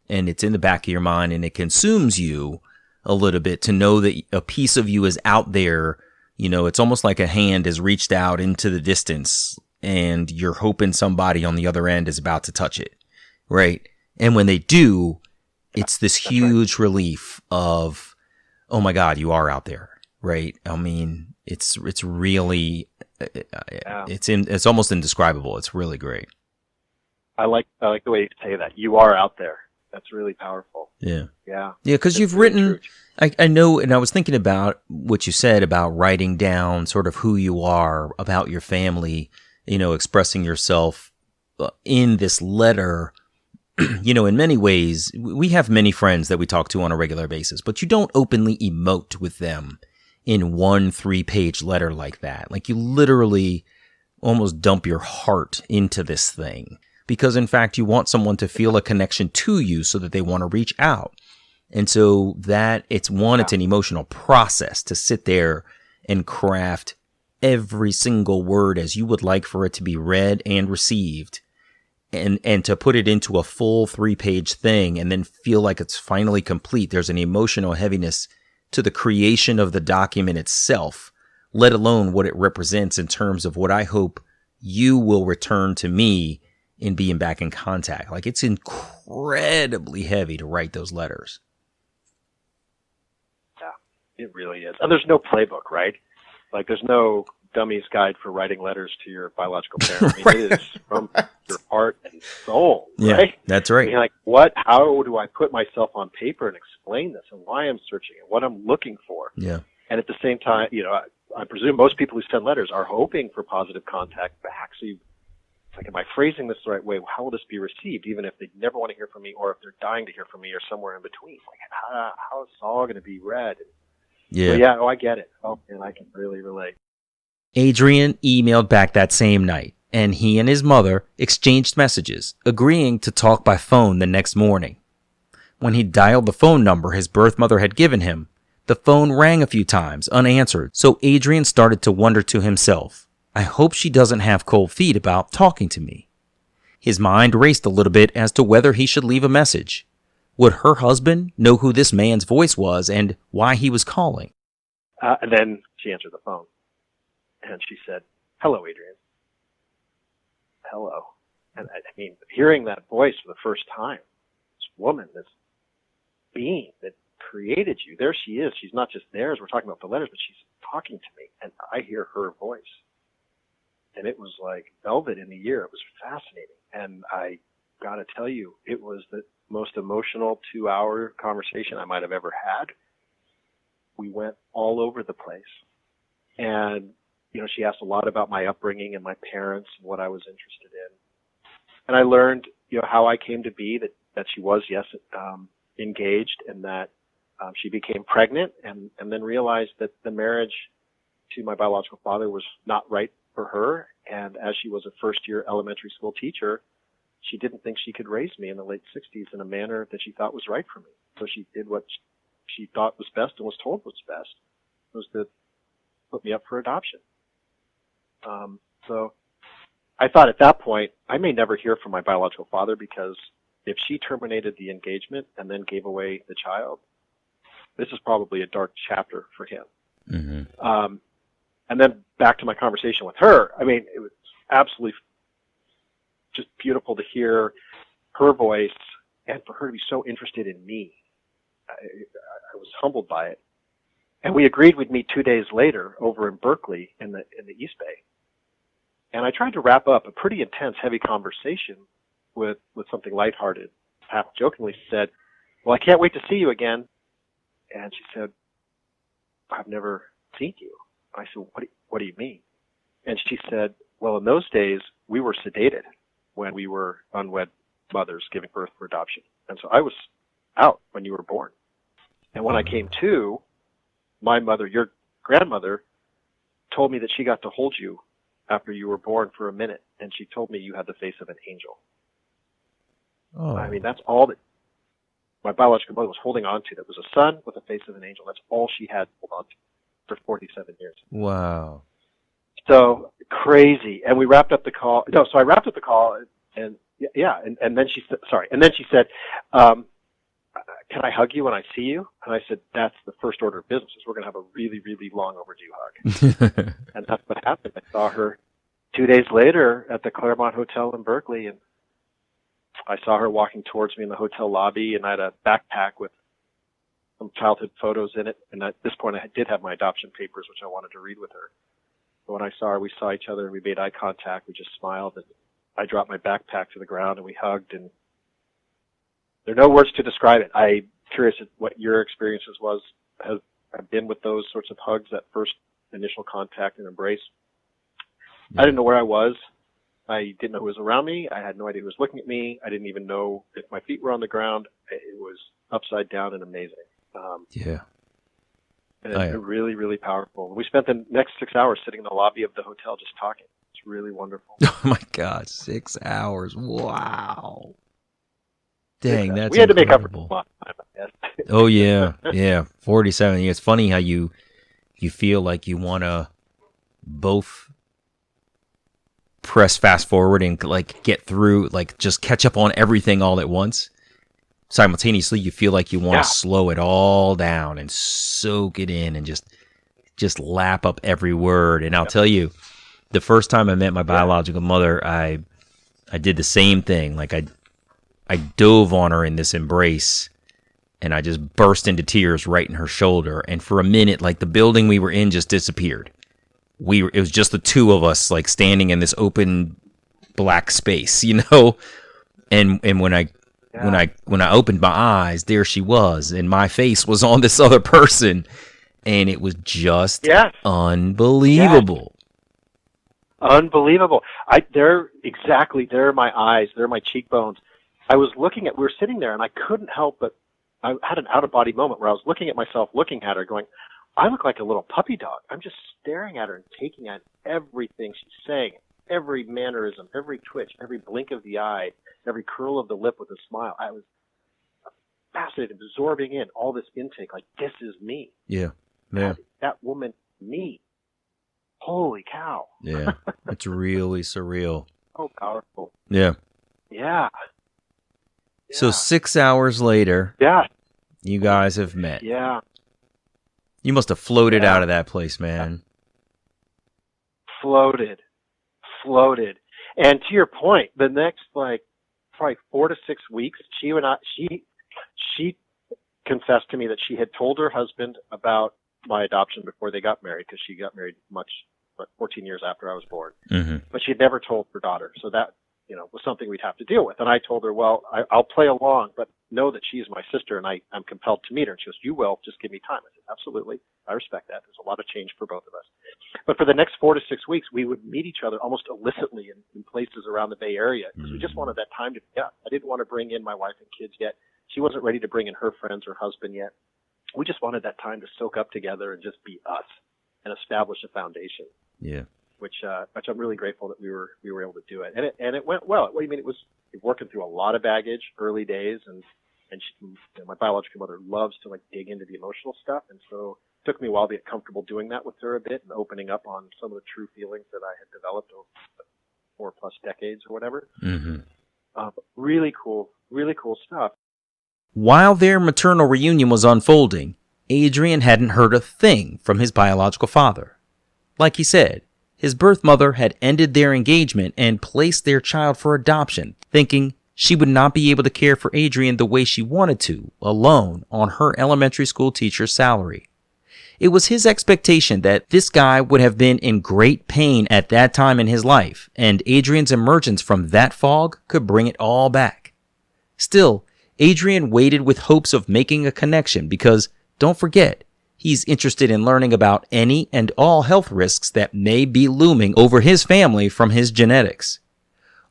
and it's in the back of your mind, and it consumes you a little bit to know that a piece of you is out there. It's almost like a hand has reached out into the distance, and you're hoping somebody on the other end is about to touch it, right? And when they do, it's this huge relief of, oh my God, you are out there, right? I mean, it's really, it's almost indescribable. It's really great. I like the way you say that. You are out there. That's really powerful. Yeah. Yeah. Yeah, because you've written, I know, and I was thinking about what you said about writing down sort of who you are, about your family, expressing yourself in this letter. In many ways, we have many friends that we talk to on a regular basis, but you don't openly emote with them in 1 3-page letter like that. Like you literally almost dump your heart into this thing. Because in fact, you want someone to feel a connection to you so that they want to reach out. And so that it's an emotional process to sit there and craft every single word as you would like for it to be read and received, and to put it into a full 3-page thing and then feel like it's finally complete. There's an emotional heaviness to the creation of the document itself, let alone what it represents in terms of what I hope you will return to me in being back in contact. Like it's incredibly heavy to write those letters. Yeah, it really is. And there's no playbook, right? Like there's no dummy's guide for writing letters to your biological parent. I mean, it is from your heart and soul, right? Yeah, that's right. I mean, like how do I put myself on paper and explain this and why I'm searching and what I'm looking for? Yeah. And at the same time, I presume most people who send letters are hoping for positive contact back. So am I phrasing this the right way? How will this be received, even if they never want to hear from me, or if they're dying to hear from me, or somewhere in between? Like, how is this all going to be read? Yeah. I get it. Oh, and I can really relate. Adrian emailed back that same night, and he and his mother exchanged messages, agreeing to talk by phone the next morning. When he dialed the phone number his birth mother had given him, the phone rang a few times unanswered, so Adrian started to wonder to himself, I hope she doesn't have cold feet about talking to me. His mind raced a little bit as to whether he should leave a message. Would her husband know who this man's voice was and why he was calling? And then she answered the phone, and she said, "Hello, Adrian." Hello. And I mean, hearing that voice for the first time, this woman, this being that created you, there she is. She's not just there as we're talking about the letters, but she's talking to me, and I hear her voice. And it was like velvet in the ear. It was fascinating. And I got to tell you, it was the most emotional 2-hour conversation I might have ever had. We went all over the place. And, she asked a lot about my upbringing and my parents and what I was interested And I learned, how I came to be, that she was, yes, engaged, and that she became pregnant, and then realized that the marriage to my biological father was not right for her. And as she was a first-year elementary school teacher, she didn't think she could raise me in the late 60s in a manner that she thought was right for me. So she did what she thought was best and was told was best, was to put me up for adoption. So I thought at that point, I may never hear from my biological father, because if she terminated the engagement and then gave away the child, this is probably a dark chapter for him. Mm-hmm. And then back to my conversation with her, I mean, it was absolutely just beautiful to hear her voice and for her to be so interested in me. I was humbled by it. And we agreed we'd meet 2 days later over in Berkeley in the East Bay. And I tried to wrap up a pretty intense, heavy conversation with something lighthearted. Half jokingly said, "Well, I can't wait to see you again." And she said, "I've never seen you." I said, what do you mean? And she said, "Well, in those days, we were sedated when we were unwed mothers giving birth for adoption. And so I was out when you were born. And when I came to, my mother, your grandmother, told me that she got to hold you after you were born for a minute, and she told me you had the face of an angel." Oh. I mean, that's all that my biological mother was holding on to. That was a son with the face of an angel. That's all she had to hold on to for 47 years. Wow. So crazy. And we wrapped up the call. No, so I wrapped up the call, and then she said, "Can I hug you when I see you?" And I said, "That's the first order of business. We're going to have a really, really long overdue hug." And that's what happened. I saw her 2 days later at the Claremont Hotel in Berkeley, and I saw her walking towards me in the hotel lobby, and I had a backpack with some childhood photos in it. And at this point, I did have my adoption papers, which I wanted to read with her. But when I saw her, we saw each other, and we made eye contact. We just smiled, and I dropped my backpack to the ground, and we hugged. And there are no words to describe it. I'm curious what your experiences have been with those sorts of hugs, that first initial contact and embrace. I didn't know where I was. I didn't know who was around me. I had no idea who was looking at me. I didn't even know if my feet were on the ground. It was upside down and amazing. Yeah. And it's really, really powerful. We spent the next 6 hours sitting in the lobby of the hotel just talking. It's really wonderful. Oh my God, 6 hours. Wow. Dang, that's we had to make up for incredible. a lot of time, I guess. Oh yeah, yeah. 47 years. It's funny how you feel like you want to both press fast forward and like get through, like just catch up on everything all at once. Simultaneously, you feel like you want to slow it all down and soak it in and just lap up every word. And I'll tell you, the first time I met my biological mother, I did the same thing. Like I dove on her in this embrace, and I just burst into tears right in her shoulder. And for a minute, like the building we were in just disappeared. It was just the two of us, like standing in this open black space, you know. And when I opened my eyes, there she was, and my face was on this other person, and it was just unbelievable. Unbelievable. They're my eyes, they're my cheekbones. We were sitting there, and I couldn't help but, I had an out-of-body moment where I was looking at myself, looking at her, going, I look like a little puppy dog. I'm just staring at her and taking in everything she's saying, every mannerism, every twitch, every blink of the eye, every curl of the lip with a smile. I was fascinated, absorbing in all this intake, like, this is me. Yeah. Yeah. That woman, me. Holy cow. Yeah. It's really surreal. So powerful. Yeah. Yeah. So 6 hours later, you guys have met. Yeah. You must have floated out of that place, man. Floated. And to your point, the next, probably 4 to 6 weeks, she confessed to me that she had told her husband about my adoption before they got married, because she got married 14 years after I was born. Mm-hmm. But she had never told her daughter. So that was something we'd have to deal with. And I told her, well, I'll play along, but know that she's my sister and I'm compelled to meet her. And she goes, you will, just give me time. I said, absolutely. I respect that. There's a lot of change for both of us. But for the next 4 to 6 weeks, we would meet each other almost illicitly in places around the Bay Area because we just wanted that time to, I didn't want to bring in my wife and kids yet. She wasn't ready to bring in her friends or husband yet. We just wanted that time to soak up together and just be us and establish a foundation. Yeah. Which I'm really grateful that we were able to do it, and it went well. What do you mean? It was working through a lot of baggage early days, and she, my biological mother loves to like dig into the emotional stuff, and so it took me a while to get comfortable doing that with her a bit and opening up on some of the true feelings that I had developed over 4+ decades or whatever. Mm-hmm. Really cool stuff. While their maternal reunion was unfolding, Adrian hadn't heard a thing from his biological father. Like he said, his birth mother had ended their engagement and placed their child for adoption, thinking she would not be able to care for Adrian the way she wanted to, alone on her elementary school teacher's salary. It was his expectation that this guy would have been in great pain at that time in his life, and Adrian's emergence from that fog could bring it all back. Still, Adrian waited with hopes of making a connection because, don't forget, he's interested in learning about any and all health risks that may be looming over his family from his genetics.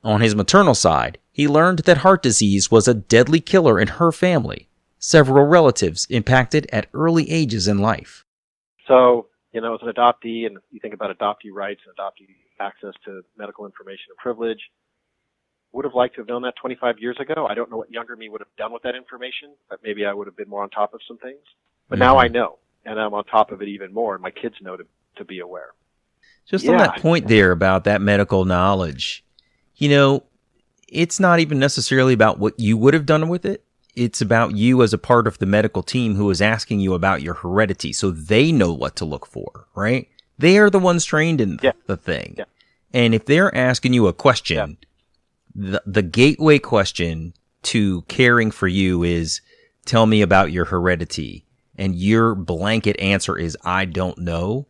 On his maternal side, he learned that heart disease was a deadly killer in her family, several relatives impacted at early ages in life. So, as an adoptee, and you think about adoptee rights and adoptee access to medical information and privilege, would have liked to have known that 25 years ago. I don't know what younger me would have done with that information, but maybe I would have been more on top of some things. But now I know. And I'm on top of it even more, and my kids know to be aware. Just on that point there about that medical knowledge, it's not even necessarily about what you would have done with it. It's about you as a part of the medical team who is asking you about your heredity, so they know what to look for, right? They are the ones trained in the thing. Yeah. And if they're asking you a question, the gateway question to caring for you is, tell me about your heredity. And your blanket answer is, I don't know.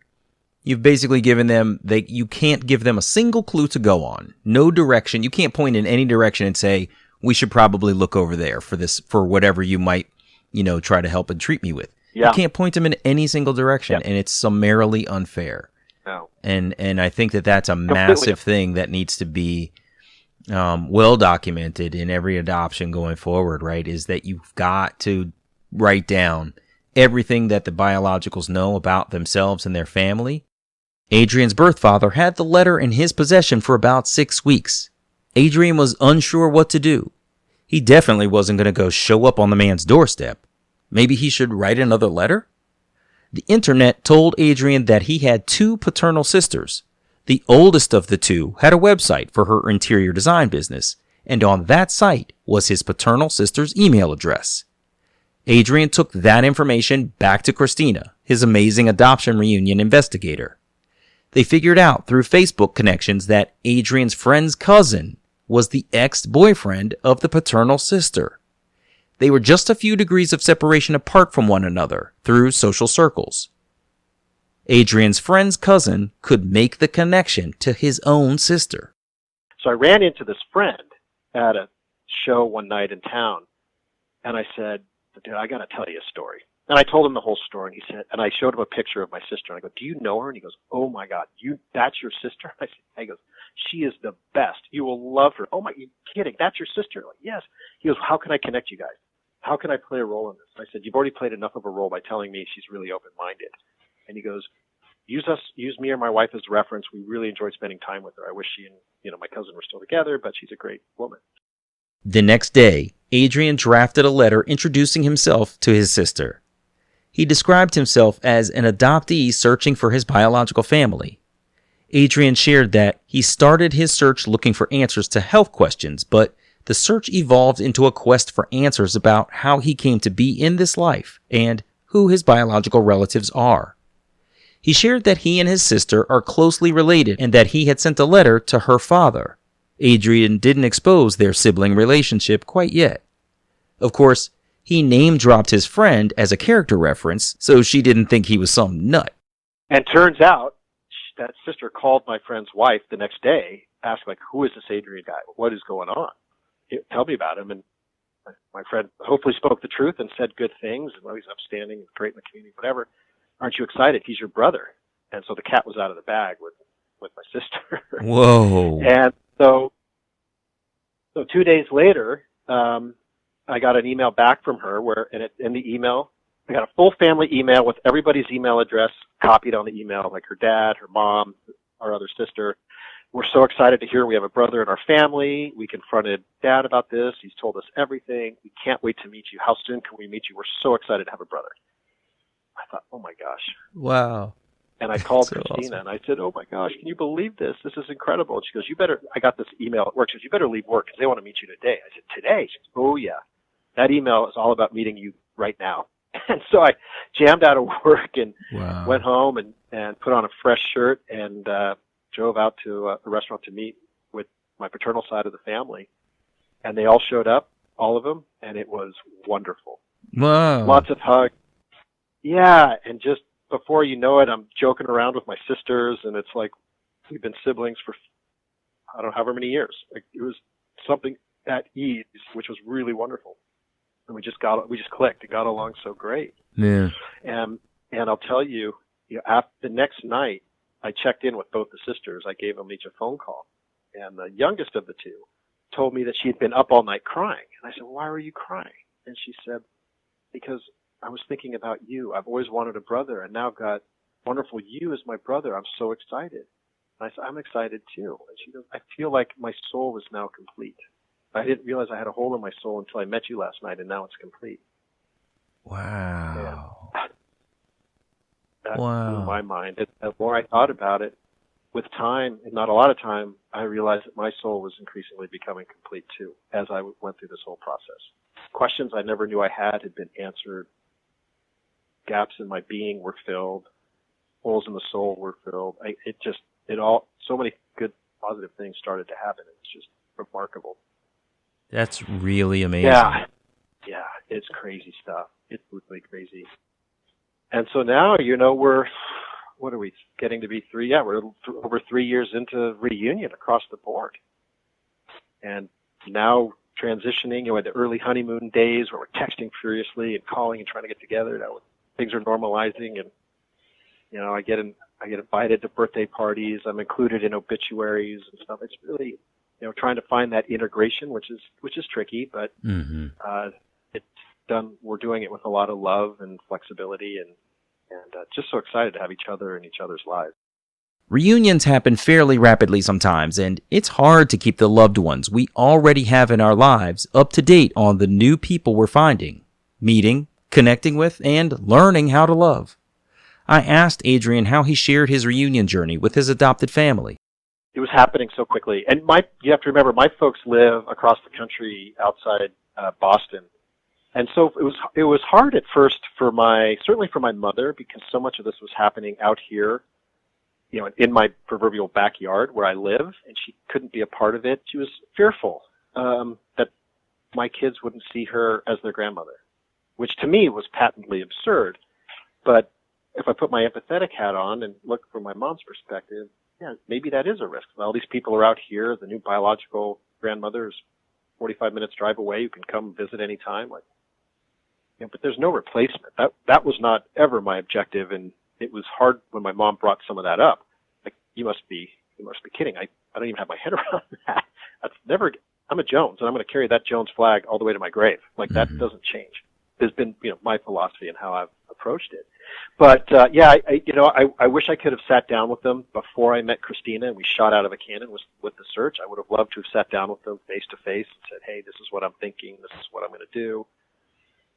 You've basically given them, you can't give them a single clue to go on. No direction. You can't point in any direction and say, we should probably look over there for whatever you might, try to help and treat me with. Yeah. You can't point them in any single direction, and it's summarily unfair. No. And I think that's a massive thing that needs to be well documented in every adoption going forward, right? Is that you've got to write down everything that the biologicals know about themselves and their family. Adrian's birth father had the letter in his possession for about 6 weeks. Adrian was unsure what to do. He definitely wasn't going to go show up on the man's doorstep. Maybe he should write another letter? The internet told Adrian that he had 2 paternal sisters. The oldest of the 2 had a website for her interior design business, and on that site was his paternal sister's email address. Adrian took that information back to Christina, his amazing adoption reunion investigator. They figured out through Facebook connections that Adrian's friend's cousin was the ex-boyfriend of the paternal sister. They were just a few degrees of separation apart from one another through social circles. Adrian's friend's cousin could make the connection to his own sister. So I ran into this friend at a show one night in town, and I said, dude, I got to tell you a story. And I told him the whole story, and he said, and I showed him a picture of my sister, and I go, do you know her? And he goes, oh my God, that's your sister? He goes, she is the best. You will love her. Oh my, you kidding? That's your sister? Like, yes. He goes, how can I connect you guys? How can I play a role in this? I said, you've already played enough of a role by telling me she's really open-minded. And he goes, use me or my wife as reference. We really enjoyed spending time with her. I wish she and, my cousin were still together, but she's a great woman. The next day, Adrian drafted a letter introducing himself to his sister. He described himself as an adoptee searching for his biological family. Adrian shared that he started his search looking for answers to health questions, but the search evolved into a quest for answers about how he came to be in this life and who his biological relatives are. He shared that he and his sister are closely related and that he had sent a letter to her father. Adrian didn't expose their sibling relationship quite yet. Of course, he name-dropped his friend as a character reference, so she didn't think he was some nut. And turns out, that sister called my friend's wife the next day ask, like, who is this Adrian guy? What is going on? Tell me about him. And my friend hopefully spoke the truth and said good things. And, well, he's upstanding and great in the community, whatever. Aren't you excited? He's your brother. And so the cat was out of the bag with my sister. Whoa. And so 2 days later, I got an email back from her in the email, I got a full family email with everybody's email address copied on the email, like her dad, her mom, our other sister. We're so excited to hear we have a brother in our family. We confronted Dad about this. He's told us everything. We can't wait to meet you. How soon can we meet you? We're so excited to have a brother. I thought, oh my gosh. Wow. And I called So Christina awesome. and I said, oh my gosh, can you believe this? This is incredible. And she goes, I got this email at work. She goes, you better leave work because they want to meet you today. I said, today? She goes, oh yeah. That email is all about meeting you right now. And so I jammed out of work and went home and put on a fresh shirt and drove out to a restaurant to meet with my paternal side of the family. And they all showed up, all of them, and it was wonderful. Wow. Lots of hugs. Yeah, and just before you know it, I'm joking around with my sisters, and it's like we've been siblings for, I don't know, however many years. Like, it was something at ease, which was really wonderful. And we just clicked. It got along so great. Yeah. And I'll tell you, after the next night, I checked in with both the sisters. I gave them each a phone call. And the youngest of the two told me that she had been up all night crying. And I said, well, why were you crying? And she said, because I was thinking about you. I've always wanted a brother, and now I've got wonderful you as my brother. I'm so excited. And I said, I'm excited too. And she goes, I feel like my soul is now complete. I didn't realize I had a hole in my soul until I met you last night, and now it's complete. Wow. And that Wow. blew my mind. The more I thought about it, with time, and not a lot of time, I realized that my soul was increasingly becoming complete too, as I went through this whole process. Questions I never knew I had been answered. Gaps in my being were filled. Holes in the soul were filled. So many good, positive things started to happen. It's just remarkable. That's really amazing. Yeah, it's crazy stuff. It's really crazy. And so now, what are we getting to be 3? Yeah, we're over 3 years into reunion across the board. And now transitioning, the early honeymoon days where we're texting furiously and calling and trying to get together. Now things are normalizing, and I get invited to birthday parties. I'm included in obituaries and stuff. It's really, trying to find that integration, which is tricky, but it's done. We're doing it with a lot of love and flexibility, and just so excited to have each other in each other's lives. Reunions happen fairly rapidly sometimes, and it's hard to keep the loved ones we already have in our lives up to date on the new people we're finding, meeting, connecting with, and learning how to love. I asked Adrian how he shared his reunion journey with his adopted family. It was happening so quickly. And you have to remember, my folks live across the country outside Boston. And so it was hard at first certainly for my mother, because so much of this was happening out here, in my proverbial backyard where I live, and she couldn't be a part of it. She was fearful that my kids wouldn't see her as their grandmother, which to me was patently absurd. But if I put my empathetic hat on and look from my mom's perspective, yeah, maybe that is a risk. All these people are out here. The new biological grandmother is 45 minutes drive away. You can come visit anytime. But there's no replacement. That was not ever my objective, and it was hard when my mom brought some of that up. Like, you must be kidding. I don't even have my head around that. I'm a Jones, and I'm going to carry that Jones flag all the way to my grave. That doesn't change. There's been, my philosophy and how I've approached it. But, I wish I could have sat down with them before I met Christina and we shot out of a cannon with the search. I would have loved to have sat down with them face to face and said, hey, this is what I'm thinking. This is what I'm going to do.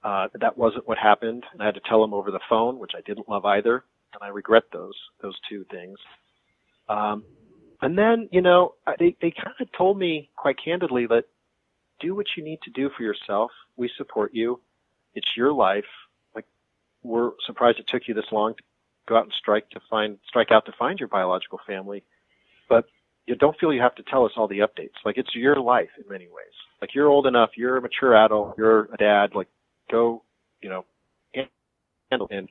That wasn't what happened. And I had to tell them over the phone, which I didn't love either. And I regret those two things. And then, they kind of told me quite candidly that do what you need to do for yourself. We support you. It's your life. We're surprised it took you this long to go out and strike out to find your biological family. But you don't feel you have to tell us all the updates. It's your life in many ways. You're old enough. You're a mature adult. You're a dad. Go, handle it. And,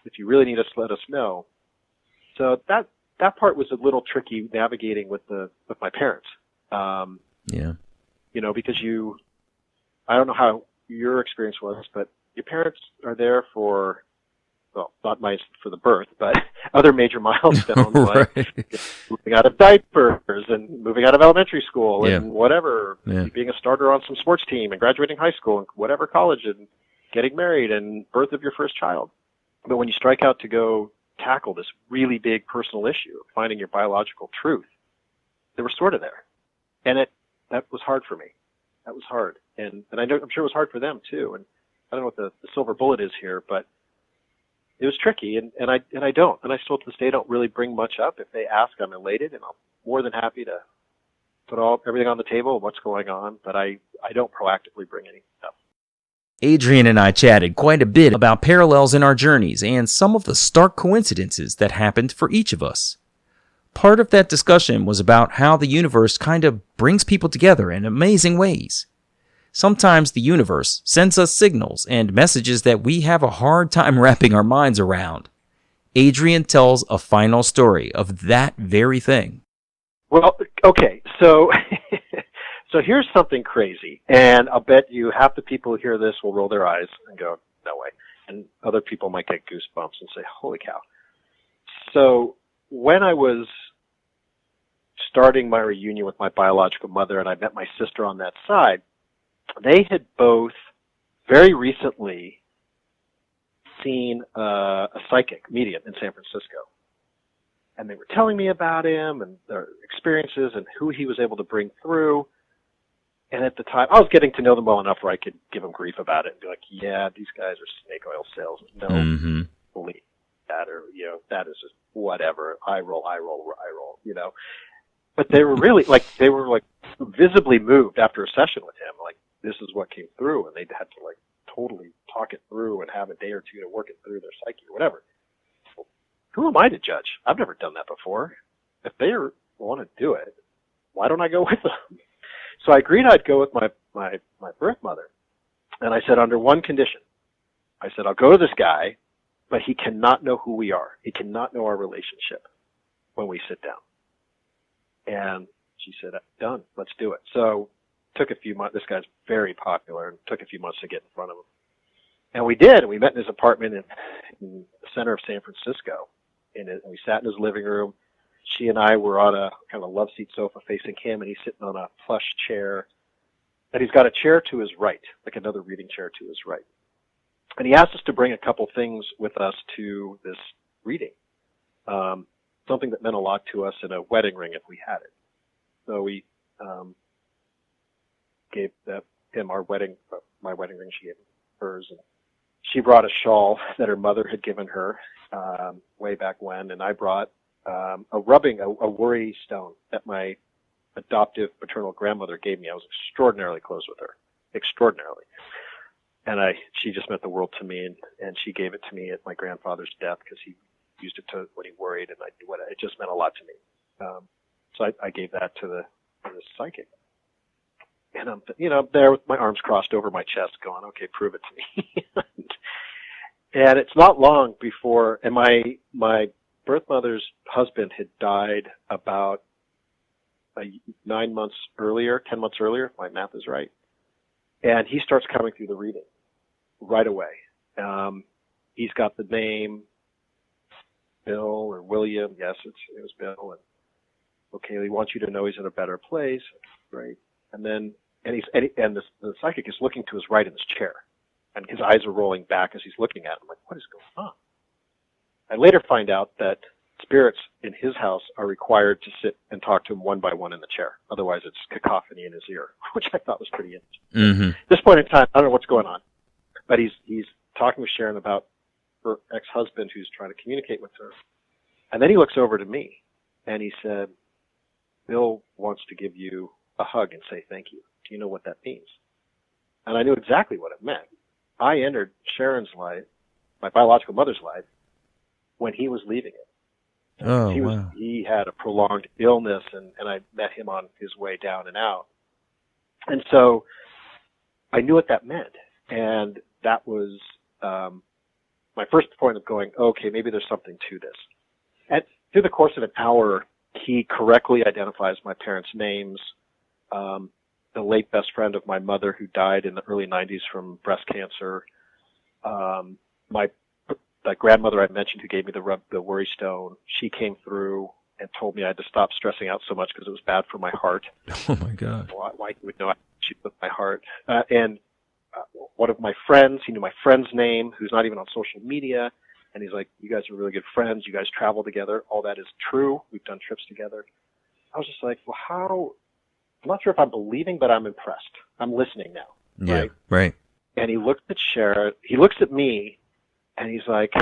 if you really need us, let us know. So that that part was a little tricky navigating with my parents. Yeah. Because I don't know how your experience was, but your parents are there for, well, not for the birth, but other major milestones Right. like moving out of diapers and moving out of elementary school Yeah. and whatever, Yeah. being a starter on some sports team and graduating high school and whatever college and getting married and birth of your first child. But when you strike out to go tackle this really big personal issue, finding your biological truth, they were sort of there. And that was hard for me. That was hard. And I'm sure it was hard for them too. And I don't know what the silver bullet is here, but it was tricky. And I don't. And I still to this day don't really bring much up. If they ask, I'm elated and I'm more than happy to put everything on the table, what's going on. But I don't proactively bring anything up. Adrian and I chatted quite a bit about parallels in our journeys and some of the stark coincidences that happened for each of us. Part of that discussion was about how the universe kind of brings people together in amazing ways. Sometimes the universe sends us signals and messages that we have a hard time wrapping our minds around. Adrian tells a final story of that very thing. Well, okay, so so here's something crazy, and I'll bet you half the people who hear this will roll their eyes and go, no way. And other people might get goosebumps and say, holy cow. So when I was starting my reunion with my biological mother and I met my sister on that side, they had both very recently seen a psychic medium in San Francisco. And they were telling me about him and their experiences and who he was able to bring through. And at the time, I was getting to know them well enough where I could give them grief about it and be like, yeah, these guys are snake oil salesmen. No, believe that, or, that is just whatever. I roll. But they were really, they were visibly moved after a session with him. Like, this is what came through, and they had to, totally talk it through and have a day or two to work it through their psyche or whatever. Well, who am I to judge? I've never done that before. If they want to do it, why don't I go with them? So I agreed I'd go with my birth mother. And I said, under one condition. I said, I'll go to this guy, but he cannot know who we are. He cannot know our relationship when we sit down. And she said, done, let's do it. So took a few months. This guy's very popular and took a few months to get in front of him. And we did. And we met in his apartment in the center of San Francisco. And we sat in his living room. She and I were on a kind of love seat sofa facing him, and he's sitting on a plush chair. And he's got a chair to his right, like another reading chair to his right. And he asked us to bring a couple things with us to this reading. Something that meant a lot to us, and a wedding ring if we had it. So we gave him my wedding ring. She gave him hers, and she brought a shawl that her mother had given her way back when, and I brought a worry stone that my adoptive paternal grandmother gave me. I was extraordinarily close with her, extraordinarily, and she just meant the world to me, and she gave it to me at my grandfather's death because he used it when he worried, and it just meant a lot to me. So I gave that to the psychic. And I'm, there with my arms crossed over my chest going, okay, prove it to me. And it's not long before, and my birth mother's husband had died about 10 months earlier, if my math is right. And he starts coming through the reading right away. He's got the name Bill or William. Yes, it was Bill. And okay, he wants you to know he's in a better place. Right. And then, the psychic is looking to his right in his chair, and his eyes are rolling back as he's looking at him. Like, what is going on? I later find out that spirits in his house are required to sit and talk to him one by one in the chair. Otherwise, it's cacophony in his ear, which I thought was pretty interesting. At this point in time, I don't know what's going on, but he's talking with Sharon about her ex-husband who's trying to communicate with her. And then he looks over to me, and he said, Bill wants to give you a hug and say thank you. Do you know what that means? And I knew exactly what it meant. I entered Sharon's life, my biological mother's life, when he was leaving it. Oh, wow. He had a prolonged illness, and I met him on his way down and out. And so I knew what that meant. And that was my first point of going, okay, maybe there's something to this. through the course of an hour, he correctly identifies my parents' names. The late best friend of my mother who died in the early 90s from breast cancer. My grandmother I mentioned who gave me the worry stone, she came through and told me I had to stop stressing out so much because it was bad for my heart. Oh my God. Why would know she with my heart? One of my friends, he knew my friend's name, who's not even on social media, and he's like, "You guys are really good friends. You guys travel together. All that is true. We've done trips together." I was just like, "Well, how?" I'm not sure if I'm believing, but I'm impressed. I'm listening now. Yeah, right. And he looked at Sharon. He looks at me, and he's like,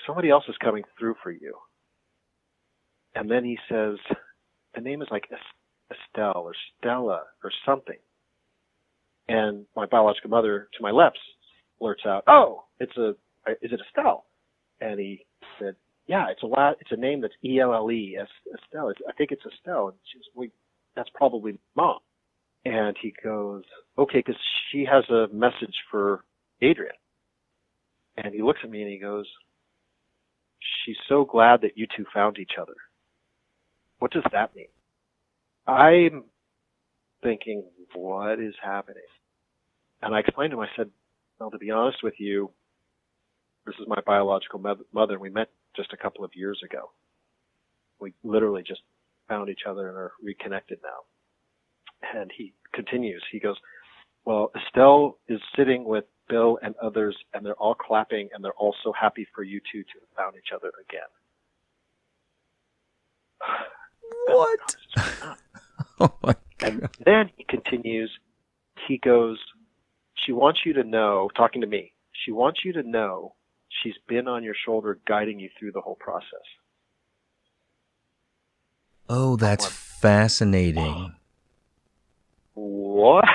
"Somebody else is coming through for you." And then he says, the name is like Estelle or Stella or something. And my biological mother to my left blurts out, "Oh, is it Estelle?" And he said, "Yeah, it's a name that's E-L-L-E, Estelle. I think it's Estelle." And she was, "That's probably Mom." And he goes, "Okay, because she has a message for Adrian." And he looks at me and he goes, "She's so glad that you two found each other." What does that mean? I'm thinking, what is happening? And I explained to him, I said, "Well, to be honest with you, this is my biological mother, and we met just a couple of years ago. We literally just found each other and are reconnected now." And he continues. He goes, "Well, Estelle is sitting with Bill and others, and they're all clapping, and they're all so happy for you two to have found each other again." What? Oh my God. And then he continues. He goes, "She wants you to know," talking to me, "she wants you to know she's been on your shoulder guiding you through the whole process." Oh, that's fascinating. What?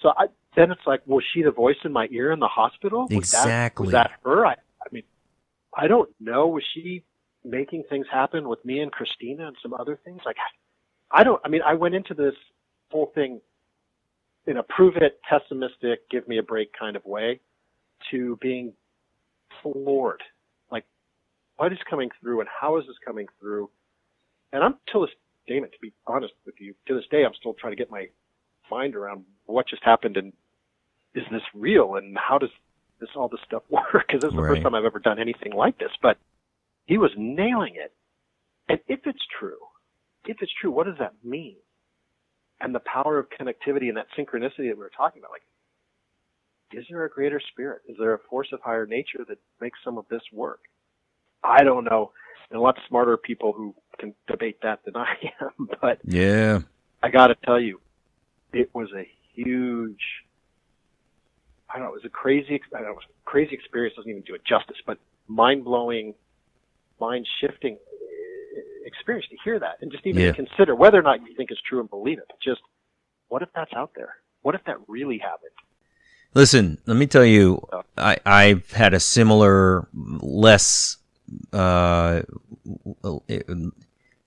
So then it's like, was she the voice in my ear in the hospital? Exactly. Was that her? I mean, I don't know. Was she making things happen with me and Christina and some other things? Like, I went into this whole thing in a prove it, pessimistic, give me a break kind of way to being floored. Like, what is coming through and how is this coming through? And I'm till this day, to be honest with you, to this day, I'm still trying to get my mind around what just happened and is this real and how does all this stuff work? Because this is the first time I've ever done anything like this, but he was nailing it. And if it's true, what does that mean? And the power of connectivity and that synchronicity that we were talking about, like, is there a greater spirit? Is there a force of higher nature that makes some of this work? I don't know. And a lot smarter people who can debate that than I am. But yeah, I got to tell you, it was a huge, it was a crazy experience. Doesn't even do it justice, but mind-blowing, mind-shifting experience to hear that and just even to consider whether or not you think it's true and believe it. Just, what if that's out there? What if that really happened? Listen, let me tell you, I've had a similar, I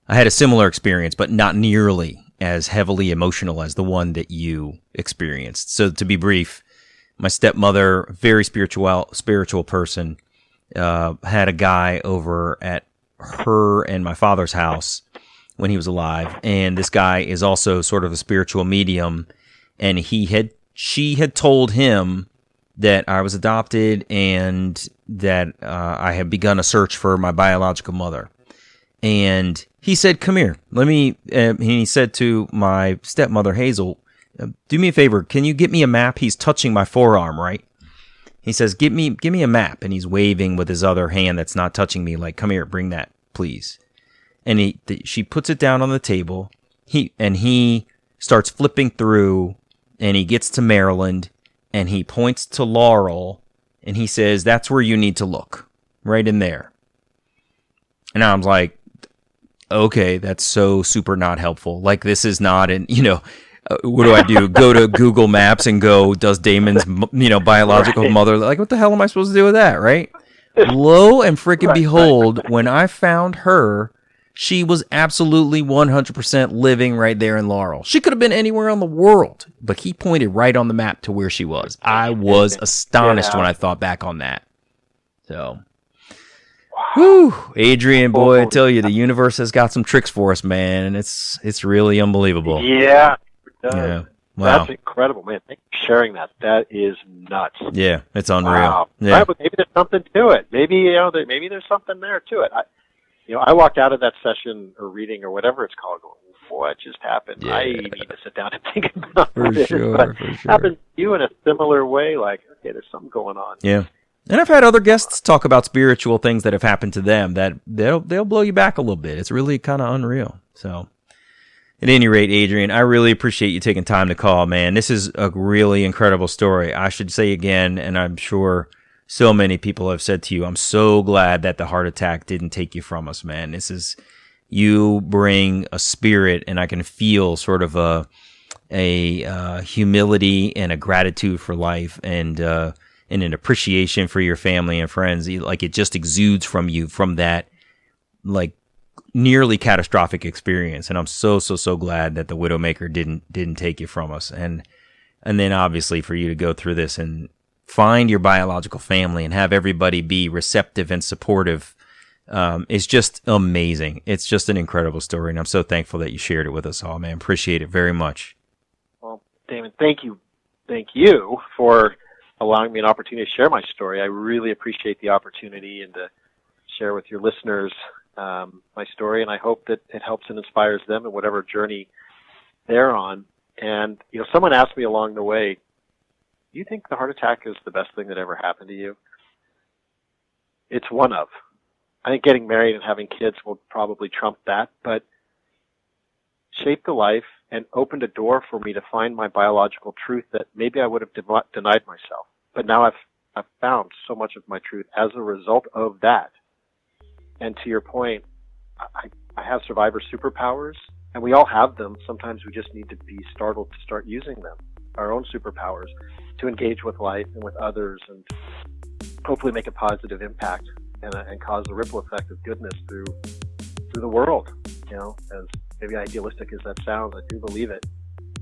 had a similar experience, but not nearly as heavily emotional as the one that you experienced. So to be brief, my stepmother, very spiritual person, had a guy over at her and my father's house when he was alive. And this guy is also sort of a spiritual medium. And she had told him that I was adopted and that I had begun a search for my biological mother. And he said, "Come here, and he said to my stepmother, Hazel, do me a favor. Can you get me a map?" He's touching my forearm, right? He says, give me a map. And he's waving with his other hand that's not touching me, like, "Come here, bring that, please." And she puts it down on the table. He starts flipping through, and he gets to Maryland, and he points to Laurel, and he says, "That's where you need to look, right in there." And I was like, okay, that's so super not helpful. Like, this is not what do I do? Go to Google Maps and go, does Damon's, biological mother, like, what the hell am I supposed to do with that, right? Lo and frickin' behold, when I found her, she was absolutely 100% living right there in Laurel. She could have been anywhere in the world, but he pointed right on the map to where she was. I was astonished when I thought back on that. So, Whew, Adrian, boy, I tell you, the universe has got some tricks for us, man, and it's really unbelievable. Yeah. It does. Yeah. Wow. That's incredible, man. Thank you for sharing that. That is nuts. Yeah, it's unreal. Wow. Yeah. Right, but maybe there's something to it. Maybe maybe there's something there to it. I walked out of that session or reading or whatever it's called, going, "What just happened?" Yeah. I need to sit down and think about For this. sure, But for sure. happened to you in a similar way? Like, okay, there's something going on. Yeah. And I've had other guests talk about spiritual things that have happened to them that they'll blow you back a little bit. It's really kind of unreal. So, at any rate, Adrian, I really appreciate you taking time to call, man. This is a really incredible story. I should say again, and I'm sure so many people have said to you, I'm so glad that the heart attack didn't take you from us, man. You bring a spirit, and I can feel sort of a humility and a gratitude for life, and an appreciation for your family and friends. Like, it just exudes from you, from that, like, nearly catastrophic experience. And I'm so glad that the Widowmaker didn't take you from us. And then obviously for you to go through this and find your biological family and have everybody be receptive and supportive, is just amazing. It's just an incredible story. And I'm so thankful that you shared it with us all, man. Appreciate it very much. Well, Damon, thank you for allowing me an opportunity to share my story. I really appreciate the opportunity and to share with your listeners my story, and I hope that it helps and inspires them in whatever journey they're on. And, someone asked me along the way, do you think the heart attack is the best thing that ever happened to you? It's one of. I think getting married and having kids will probably trump that, but shaped the life and opened a door for me to find my biological truth that maybe I would have denied myself. But now I've found so much of my truth as a result of that. And to your point, I have survivor superpowers, and we all have them. Sometimes we just need to be startled to start using them, our own superpowers, to engage with life and with others, and hopefully make a positive impact and cause a ripple effect of goodness through the world. As maybe idealistic as that sounds, I do believe it.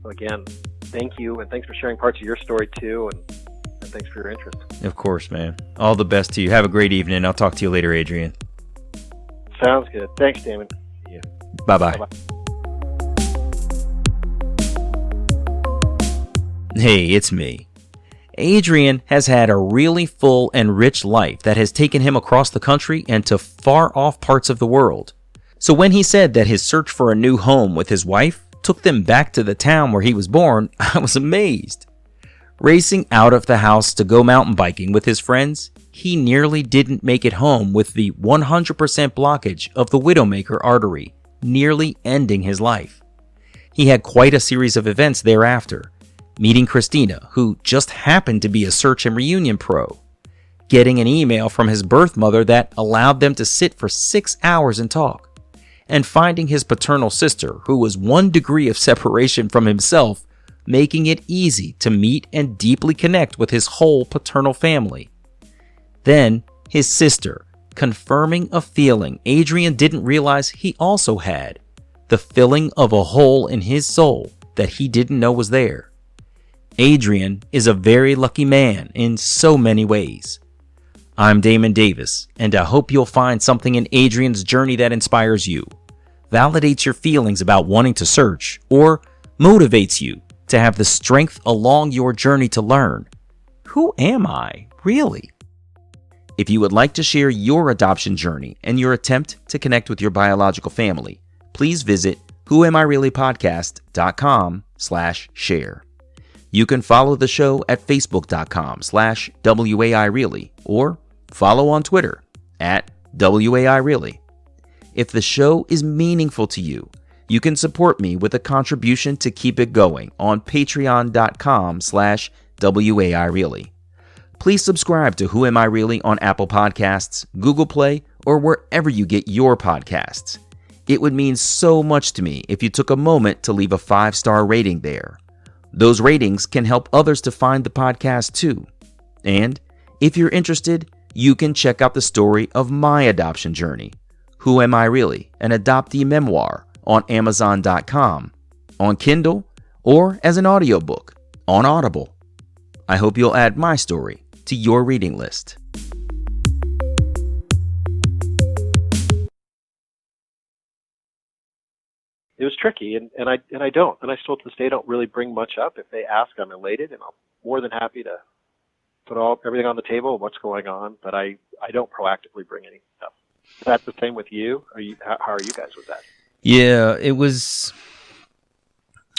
So again, thank you, and thanks for sharing parts of your story too, and thanks for your interest. Of course, man. All the best to you. Have a great evening. I'll talk to you later, Adrian. Sounds good. Thanks, Damon. Yeah. Bye-bye. Bye-bye. Hey, it's me. Adrian has had a really full and rich life that has taken him across the country and to far-off parts of the world. So when he said that his search for a new home with his wife took them back to the town where he was born, I was amazed. Racing out of the house to go mountain biking with his friends, he nearly didn't make it home with the 100% blockage of the Widowmaker artery, nearly ending his life. He had quite a series of events thereafter, meeting Christina, who just happened to be a search and reunion pro, getting an email from his birth mother that allowed them to sit for 6 hours and talk, and finding his paternal sister, who was 1 degree of separation from himself, making it easy to meet and deeply connect with his whole paternal family. Then, his sister, confirming a feeling Adrian didn't realize he also had, the filling of a hole in his soul that he didn't know was there. Adrian is a very lucky man in so many ways. I'm Damon Davis, and I hope you'll find something in Adrian's journey that inspires you, validates your feelings about wanting to search, or motivates you to have the strength along your journey to learn, who am I, really? If you would like to share your adoption journey and your attempt to connect with your biological family, please visit whoamireally.podcast.com/share. You can follow the show at facebook.com/WAIReally or follow on Twitter at WAIReally. If the show is meaningful to you, you can support me with a contribution to keep it going on patreon.com/WAIReally. Please subscribe to Who Am I Really on Apple Podcasts, Google Play, or wherever you get your podcasts. It would mean so much to me if you took a moment to leave a 5-star rating there. Those ratings can help others to find the podcast too. And if you're interested, you can check out the story of my adoption journey, Who Am I Really? An Adoptee Memoir, on Amazon.com, on Kindle, or as an audiobook on Audible. I hope you'll add my story to your reading list. it was tricky, and I don't, and I still to this day don't really bring much up. If they ask, I'm elated, and I'm more than happy to put everything on the table, what's going on, but I don't proactively bring anything up. Is that the same with you? How are you guys with that? Yeah, it was.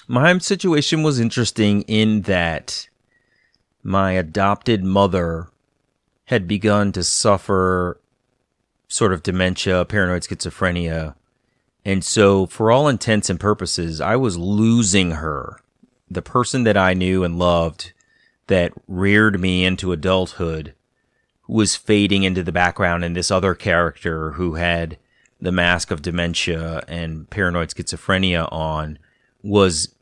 My situation was interesting in that my adopted mother had begun to suffer sort of dementia, paranoid schizophrenia. And so for all intents and purposes, I was losing her, the person that I knew and loved that reared me into adulthood was fading into the background, and this other character who had the mask of dementia and paranoid schizophrenia on was,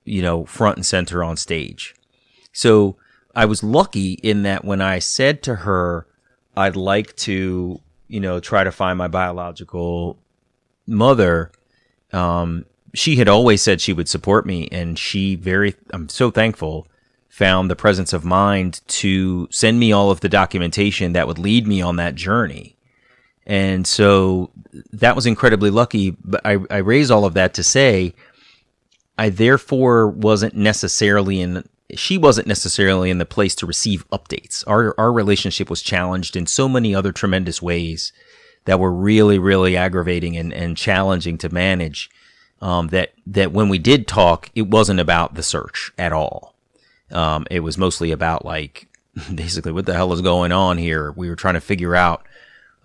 front and center on stage. So I was lucky in that when I said to her, I'd like to, try to find my biological mother, she had always said she would support me, and I'm so thankful, found the presence of mind to send me all of the documentation that would lead me on that journey. And so that was incredibly lucky. But I raise all of that to say, I therefore she wasn't necessarily in the place to receive updates. Our relationship was challenged in so many other tremendous ways that were really, really aggravating and challenging to manage. That when we did talk, it wasn't about the search at all. It was mostly about basically what the hell is going on here. We were trying to figure out,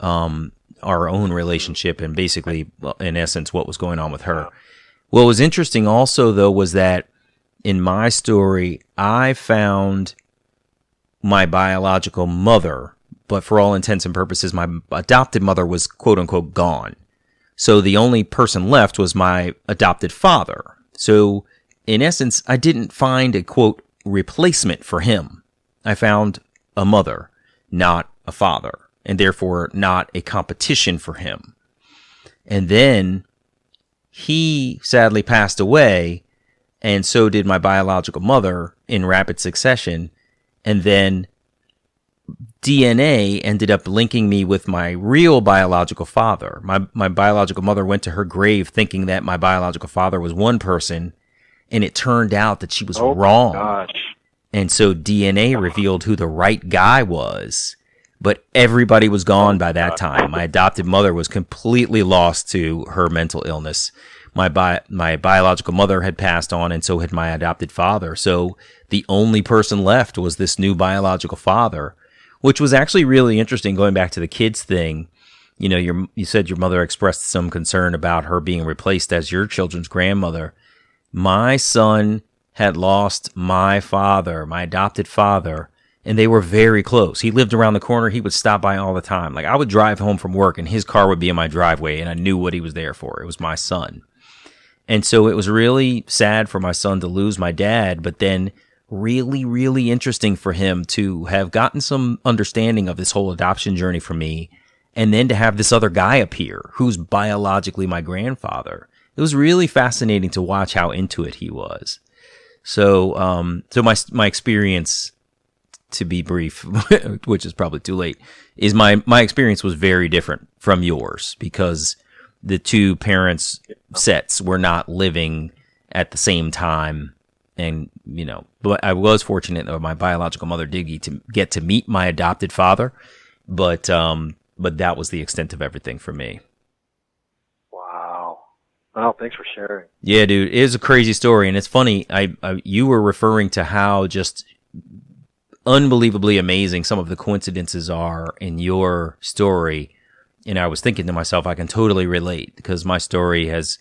our own relationship and basically, in essence, what was going on with her. What was interesting also, though, was that in my story, I found my biological mother, but for all intents and purposes, my adopted mother was quote unquote gone. So the only person left was my adopted father. So in essence, I didn't find a quote replacement for him. I found a mother, not a father, and therefore not a competition for him. And then he sadly passed away, and so did my biological mother in rapid succession. And then DNA ended up linking me with my real biological father. My biological mother went to her grave thinking that my biological father was one person, and it turned out that she was wrong. Gosh. And so DNA revealed who the right guy was, but everybody was gone by that time. My adopted mother was completely lost to her mental illness. My biological mother had passed on, and so had my adopted father. So the only person left was this new biological father, which was actually really interesting. Going back to the kids thing, you said your mother expressed some concern about her being replaced as your children's grandmother. My son had lost my father, my adopted father, and they were very close. He lived around the corner. He would stop by all the time. I would drive home from work, and his car would be in my driveway, and I knew what he was there for. It was my son. And so it was really sad for my son to lose my dad, but then really, really interesting for him to have gotten some understanding of this whole adoption journey from me, and then to have this other guy appear who's biologically my grandfather. It was really fascinating to watch how into it he was. So, my experience, to be brief, which is probably too late, is my experience was very different from yours because the two parents' sets were not living at the same time. And, but I was fortunate that my biological mother did get to meet my adopted father, but that was the extent of everything for me. Wow. Well, thanks for sharing. Yeah, dude, it is a crazy story. And it's funny. You were referring to how just unbelievably amazing some of the coincidences are in your story. And I was thinking to myself, I can totally relate because my story has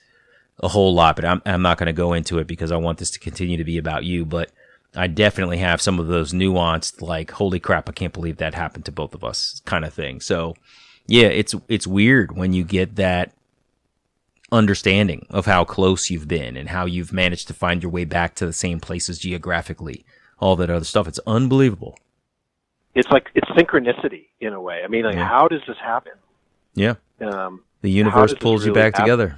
a whole lot, but I'm not going to go into it because I want this to continue to be about you. But I definitely have some of those nuanced, holy crap, I can't believe that happened to both of us kind of thing. So yeah, it's weird when you get that understanding of how close you've been and how you've managed to find your way back to the same places geographically, all that other stuff. It's unbelievable. It's synchronicity in a way. I mean, how does this happen? Yeah. The universe pulls you back together.